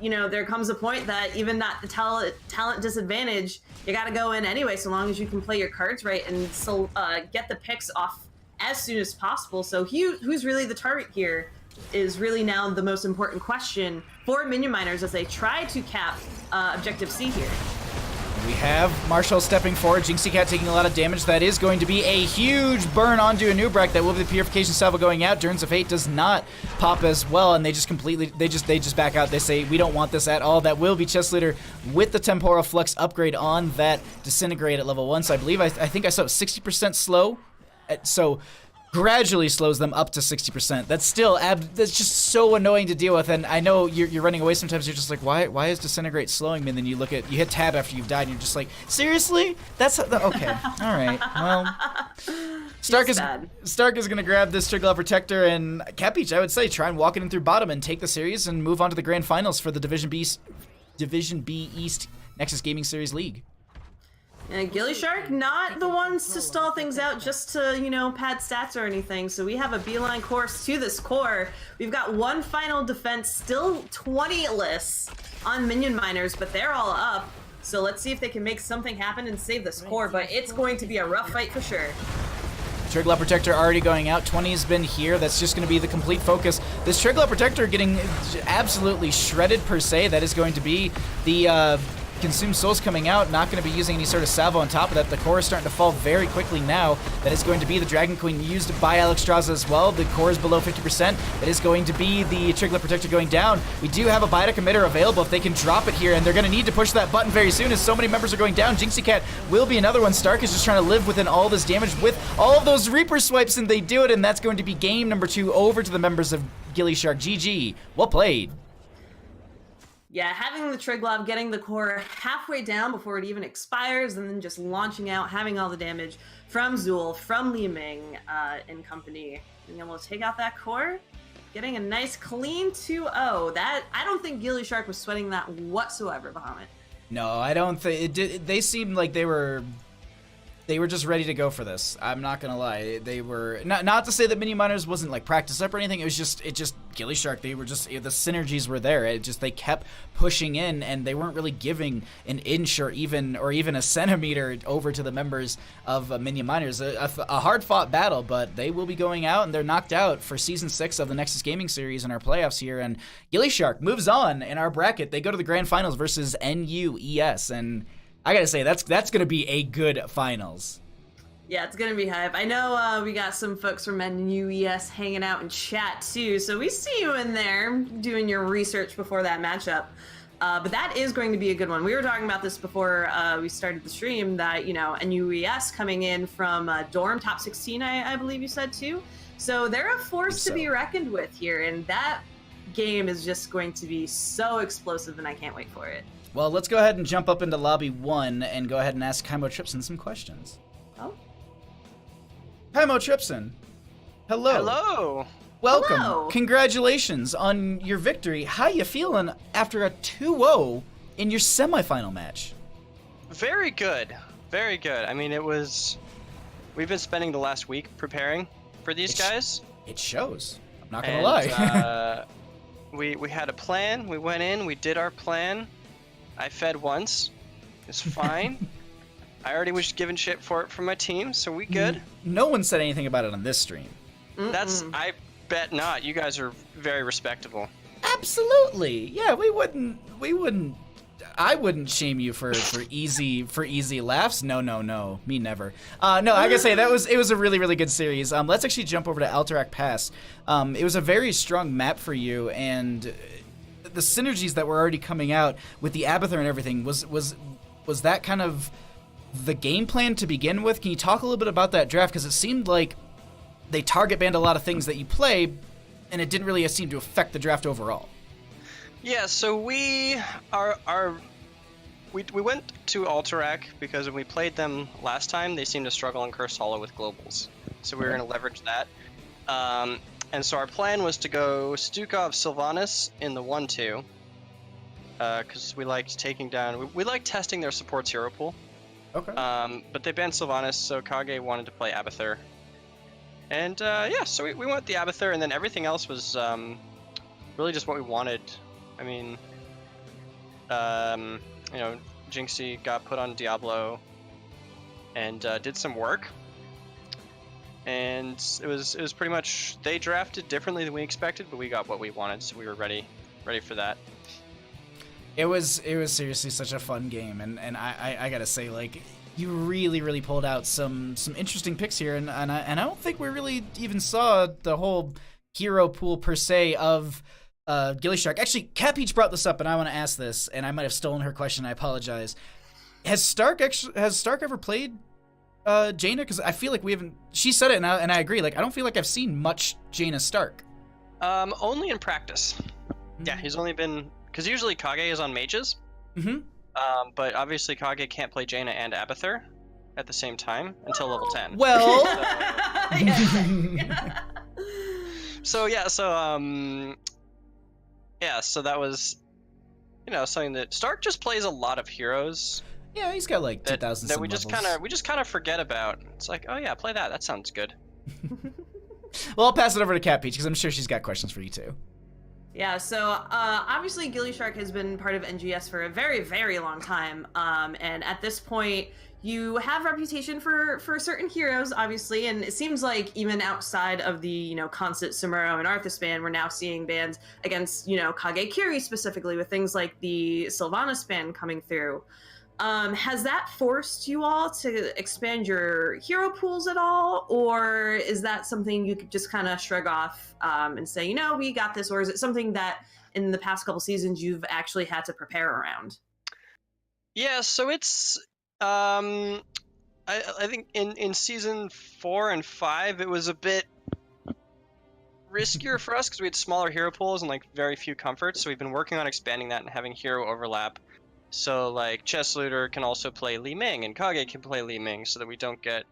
there comes a point that even not the talent disadvantage, you gotta go in anyway, so long as you can play your cards right and get the picks off as soon as possible. So who's really the target here is really now the most important question for Minion Miners as they try to cap Objective C here. We have Marshall stepping forward, Jinxie Cat taking a lot of damage. That is going to be a huge burn onto Anubrax. That will be the Purification Salvo going out. Durance of Fate does not pop as well, and they just back out. They say, we don't want this at all. That will be Chess Leader with the Temporal Flux upgrade on that Disintegrate at level 1. So I believe, I think I saw 60% slow. So gradually slows them up to 60%. That's still, that's just so annoying to deal with, and I know you're running away sometimes, you're just like, why is Disintegrate slowing me? And then you hit tab after you've died, and you're just like, seriously? That's, okay, alright, well. Stark is gonna grab this Triglav Protector, and Capeach, I would say, try and walk it in through bottom and take the series and move on to the grand finals for the Division B East Nexus Gaming Series League. And gillyShark, not the ones to stall things out just to, you know, pad stats or anything. So we have a beeline course to this core. We've got one final defense, still 20-less on Minion miners, but they're all up. So let's see if they can make something happen and save this core, but it's going to be a rough fight for sure. Triglav Protector already going out. 20's been here. That's just going to be the complete focus. This Triglav Protector getting absolutely shredded per se. That is going to be the Consumed Souls coming out. Not going to be using any sort of salvo on top of that. The core is starting to fall very quickly now. That is going to be the Dragon Queen used by Alexstrasza as well. The core is below 50%. That is going to be the Triglav Protector going down. We do have a Biotic Emitter available if they can drop it here, and they're going to need to push that button very soon as so many members are going down. Jinxie Cat will be another one. Stark is just trying to live within all this damage with all of those Reaper swipes, and they do it, and that's going to be game number 2 over to the members of gillyShark. GG. Well played. Yeah, having the Triglav, getting the core halfway down before it even expires, and then just launching out, having all the damage from Zul, from Li Ming and company, being able to take out that core, getting a nice clean 2-0. That, I don't think gillyShark was sweating that whatsoever, Bahamut. No, I don't think it did. They seemed like they were just ready to go for this. I'm not gonna lie. They were not to say that Minion Miners wasn't like practiced up or anything. It just gillyShark. They were just, the synergies were there. It just, they kept pushing in, and they weren't really giving an inch or even a centimeter over to the members of Minion Miners. A hard fought battle, but they will be going out, and they're knocked out for season 6 of the Nexus Gaming Series in our playoffs here. And gillyShark moves on in our bracket. They go to the grand finals versus NUES, and I gotta say, that's gonna be a good finals. Yeah, it's gonna be hype. I know we got some folks from NUES hanging out in chat too, so we see you in there doing your research before that matchup. But that is going to be a good one. We were talking about this before we started the stream, that, you know, NUES coming in from Dorm top 16, I believe you said too. So they're a force to be reckoned with here, and that game is just going to be so explosive, and I can't wait for it. Well, let's go ahead and jump up into lobby 1 and go ahead and ask Kaimo Tripson some questions. Oh. Kaimo Tripson. Hello. Hello. Welcome. Hello. Congratulations on your victory. How you feeling after a 2-0 in your semifinal match? Very good. Very good. I mean, we've been spending the last week preparing for these guys. It shows. I'm not gonna lie. We had a plan. We went in. We did our plan. I fed once. It's fine. I already was given shit for it from my team, so we good. No one said anything about it on this stream. I bet not. You guys are very respectable. Absolutely. Yeah, we wouldn't. I wouldn't shame you for easy laughs. No. Me never. No, I gotta say it was a really good series. Let's actually jump over to Alterac Pass. It was a very strong map for you, and the synergies that were already coming out with the Abathur and everything, was that kind of the game plan to begin with? Can you talk a little bit about that draft? Because it seemed like they target banned a lot of things that you play, and it didn't really seem to affect the draft overall. Yeah, so we went to Alterac because when we played them last time, they seemed to struggle in Cursed Hollow with globals. So we were going to leverage that. And so our plan was to go Stukov Sylvanas in the 1-2, because we liked taking down. We liked testing their support's hero pool. Okay. But they banned Sylvanas, so Kage wanted to play Abathur. And yeah, so we went the Abathur, and then everything else was really just what we wanted. I mean, you know, Jinxie got put on Diablo and did some work. And it was pretty much, they drafted differently than we expected, but we got what we wanted, so we were ready for that. It was seriously such a fun game, and I gotta say, like, you really pulled out some interesting picks here, and I don't think we really even saw the whole hero pool per se of gillyShark. Actually, Cat Peach brought this up, and I want to ask this, and I might have stolen her question. I apologize. Has Stark ever played Jaina? Because I feel like we haven't. She said it, and I agree. Like, I don't feel like I've seen much Jaina Stark. Only in practice. Mm-hmm. Yeah, he's only been, because usually Kage is on mages. Mm-hmm. But obviously Kage can't play Jaina and Abathur at the same time until level 10. Well. So that was, you know, something that Stark just plays a lot of heroes. Yeah, he's got like 2,000 that some we just kind of forget about. It's like, oh yeah, play that. That sounds good. Well, I'll pass it over to Cat Peach because I'm sure she's got questions for you too. Yeah, so obviously gillyShark has been part of NGS for a very, very long time. And at this point, you have reputation for certain heroes, obviously, and it seems like even outside of the, you know, constant Sumero and Arthas ban, we're now seeing bans against, you know, Kage-Kiri specifically, with things like the Sylvanas ban coming through. Has that forced you all to expand your hero pools at all, or is that something you could just kind of shrug off and say, you know, we got this, or is it something that in the past couple seasons you've actually had to prepare around? Yeah, so it's I think in season 4 and 5 it was a bit riskier for us because we had smaller hero pools and like very few comforts. So we've been working on expanding that and having hero overlap. So like Chess Looter can also play Li Ming and Kage can play Li Ming, so that we don't get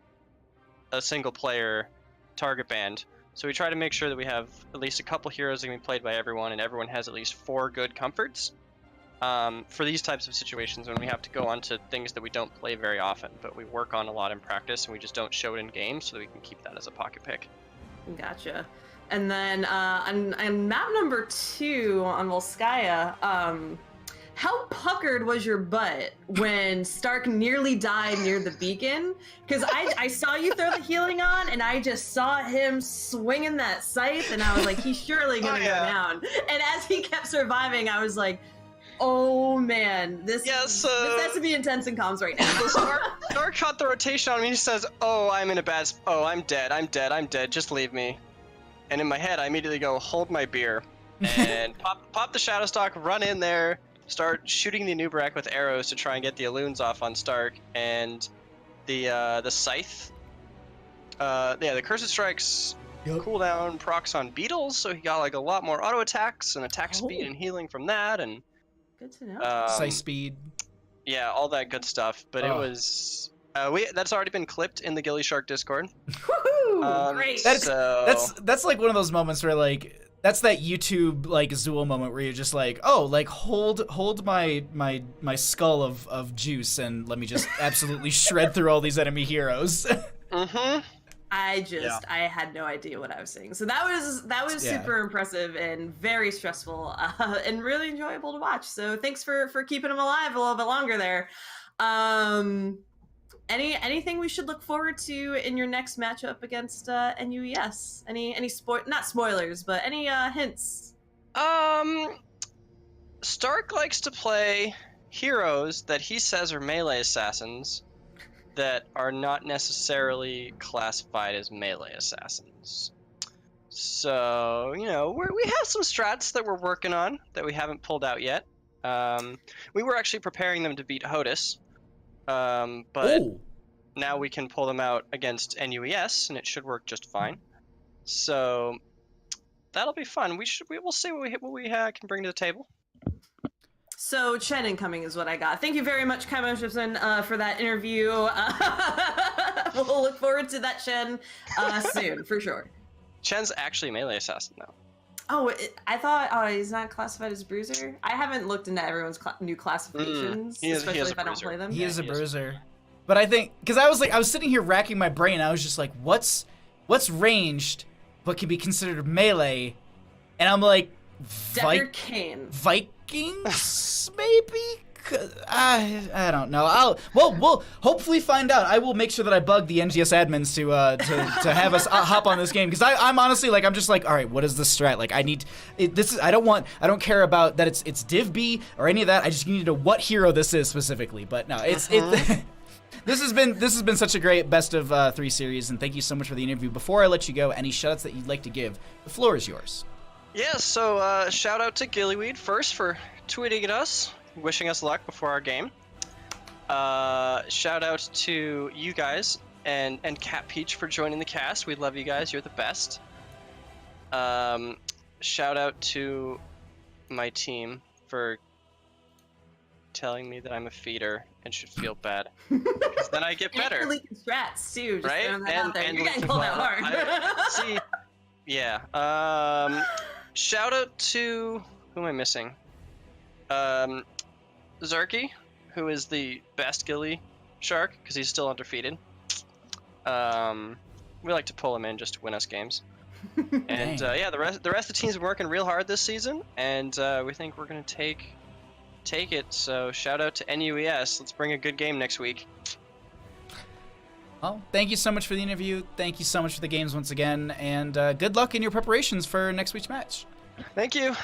a single player target banned. So we try to make sure that we have at least a couple heroes that can be played by everyone, and everyone has at least 4 good comforts for these types of situations when we have to go on to things that we don't play very often, but we work on a lot in practice and we just don't show it in game, so that we can keep that as a pocket pick. Gotcha. And then on map number 2 on Volskaya, how puckered was your butt when Stark nearly died near the beacon? Because I saw you throw the healing on, and I just saw him swinging that scythe, and I was like, he's surely gonna go down. And as he kept surviving, I was like, oh man, this has to be intense in comms right now. Stark caught the rotation on me. He says, "Oh, I'm in a bad. Oh, I'm dead. I'm dead. I'm dead. Just leave me." And in my head, I immediately go, "Hold my beer," and pop the Shadow Stalk, run in there. Start shooting the Anubarak with arrows to try and get the Alloons off on Stark, and the Scythe. The Cursed Strikes cooldown procs on Beetles, so he got like a lot more auto attacks and attack speed and healing from that, and good to know. Scythe speed. Yeah, all that good stuff. But it was that's already been clipped in the gillyShark Discord. Woohoo! Great. That's like one of those moments where like. That's that YouTube like Zool moment where you're just like, oh, like hold my skull of juice and let me just absolutely shred through all these enemy heroes. I had no idea what I was saying. So that was super impressive and very stressful and really enjoyable to watch. So thanks for keeping him alive a little bit longer there. Anything we should look forward to in your next matchup against NUES? Any not spoilers, but any hints? Stark likes to play heroes that he says are melee assassins that are not necessarily classified as melee assassins. So, you know, we have some strats that we're working on that we haven't pulled out yet. We were actually preparing them to beat HOTUS. But now we can pull them out against NUES, and it should work just fine. So that'll be fun. We'll see what we can bring to the table. So Chen incoming is what I got. Thank you very much, Kai Moshipson, for that interview. We'll look forward to that Chen soon, for sure. Chen's actually a melee assassin, though. Oh, I thought he's not classified as bruiser. I haven't looked into everyone's new classifications, especially if I don't play them. He is a bruiser, but I think because I was sitting here racking my brain. I was just like, what's ranged, but can be considered melee, and I'm like, Vikings maybe. I don't know. We'll hopefully find out. I will make sure that I bug the NGS admins to have us hop on this game, because I'm honestly like, I'm just like, all right, what is the strat? Like, I need this. I don't care about that it's Div B or any of that. I just need to know what hero this is specifically. But no, it's this has been such a great best of 3 series, and thank you so much for the interview. Before I let you go, any shoutouts that you'd like to give? The floor is yours. Yeah. So shout out to Gillyweed first for tweeting at us, wishing us luck before our game. Shout out to you guys and Cat Peach for joining the cast. We love you guys. You're the best. Shout out to my team for telling me that I'm a feeder and should feel bad, because then I get better. And leaking strats too. Just right? throwing that out there. You're getting called out hard. See, yeah. Shout out to who am I missing? Zerky, who is the best gillyShark because he's still undefeated. We like to pull him in just to win us games. And yeah, the rest of the team's been working real hard this season, and we think we're gonna take it. So shout out to NUES. Let's bring a good game next week. Well, thank you so much for the interview. Thank you so much for the games once again, and good luck in your preparations for next week's match. Thank you.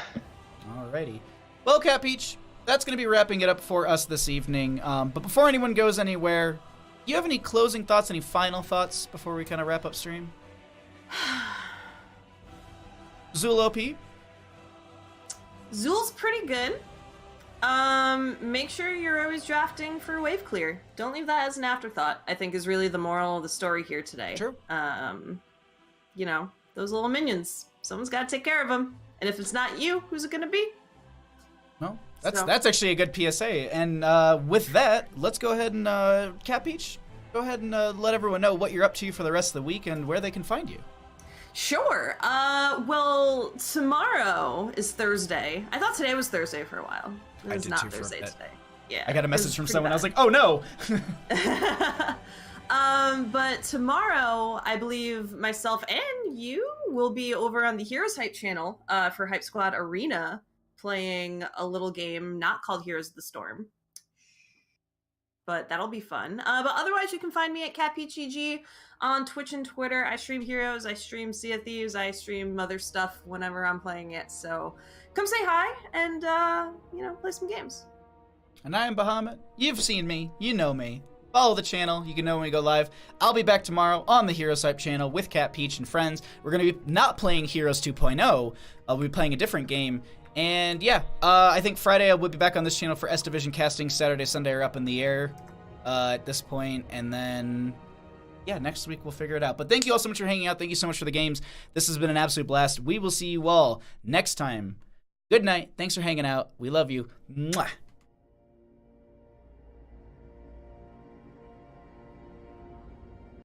Alrighty. Well, Cat Peach, that's going to be wrapping it up for us this evening. But before anyone goes anywhere, do you have any closing thoughts, any final thoughts before we kind of wrap up stream? Zool OP? Zool's pretty good. Make sure you're always drafting for wave clear. Don't leave that as an afterthought, I think is really the moral of the story here today. True. You know, those little minions. Someone's got to take care of them. And if it's not you, who's it going to be? Well, that's actually a good PSA. And with that, let's go ahead and, Cat Peach, go ahead and let everyone know what you're up to for the rest of the week and where they can find you. Sure. Well, tomorrow is Thursday. I thought today was Thursday for a while. I It's did not too for a Thursday bit. today. Yeah. I got a it message was from pretty someone. I bad. was like, oh no. But tomorrow, I believe myself and you will be over on the Heroes Hype channel for Hype Squad Arena playing a little game not called Heroes of the Storm. But that'll be fun. But otherwise, you can find me at CatPeachEG on Twitch and Twitter. I stream Heroes, I stream Sea of Thieves, I stream other stuff whenever I'm playing it. So come say hi and, play some games. And I am Bahamut. You've seen me. You know me. Follow the channel. You can know when we go live. I'll be back tomorrow on the Heroes Hype channel with Cat Peach and friends. We're going to be not playing Heroes 2.0. We'll be playing a different game. And yeah, I think Friday I will be back on this channel for S Division casting. Saturday, Sunday are up in the air at this point. And then, yeah, next week we'll figure it out. But thank you all so much for hanging out. Thank you so much for the games. This has been an absolute blast. We will see you all next time. Good night. Thanks for hanging out. We love you. Mwah.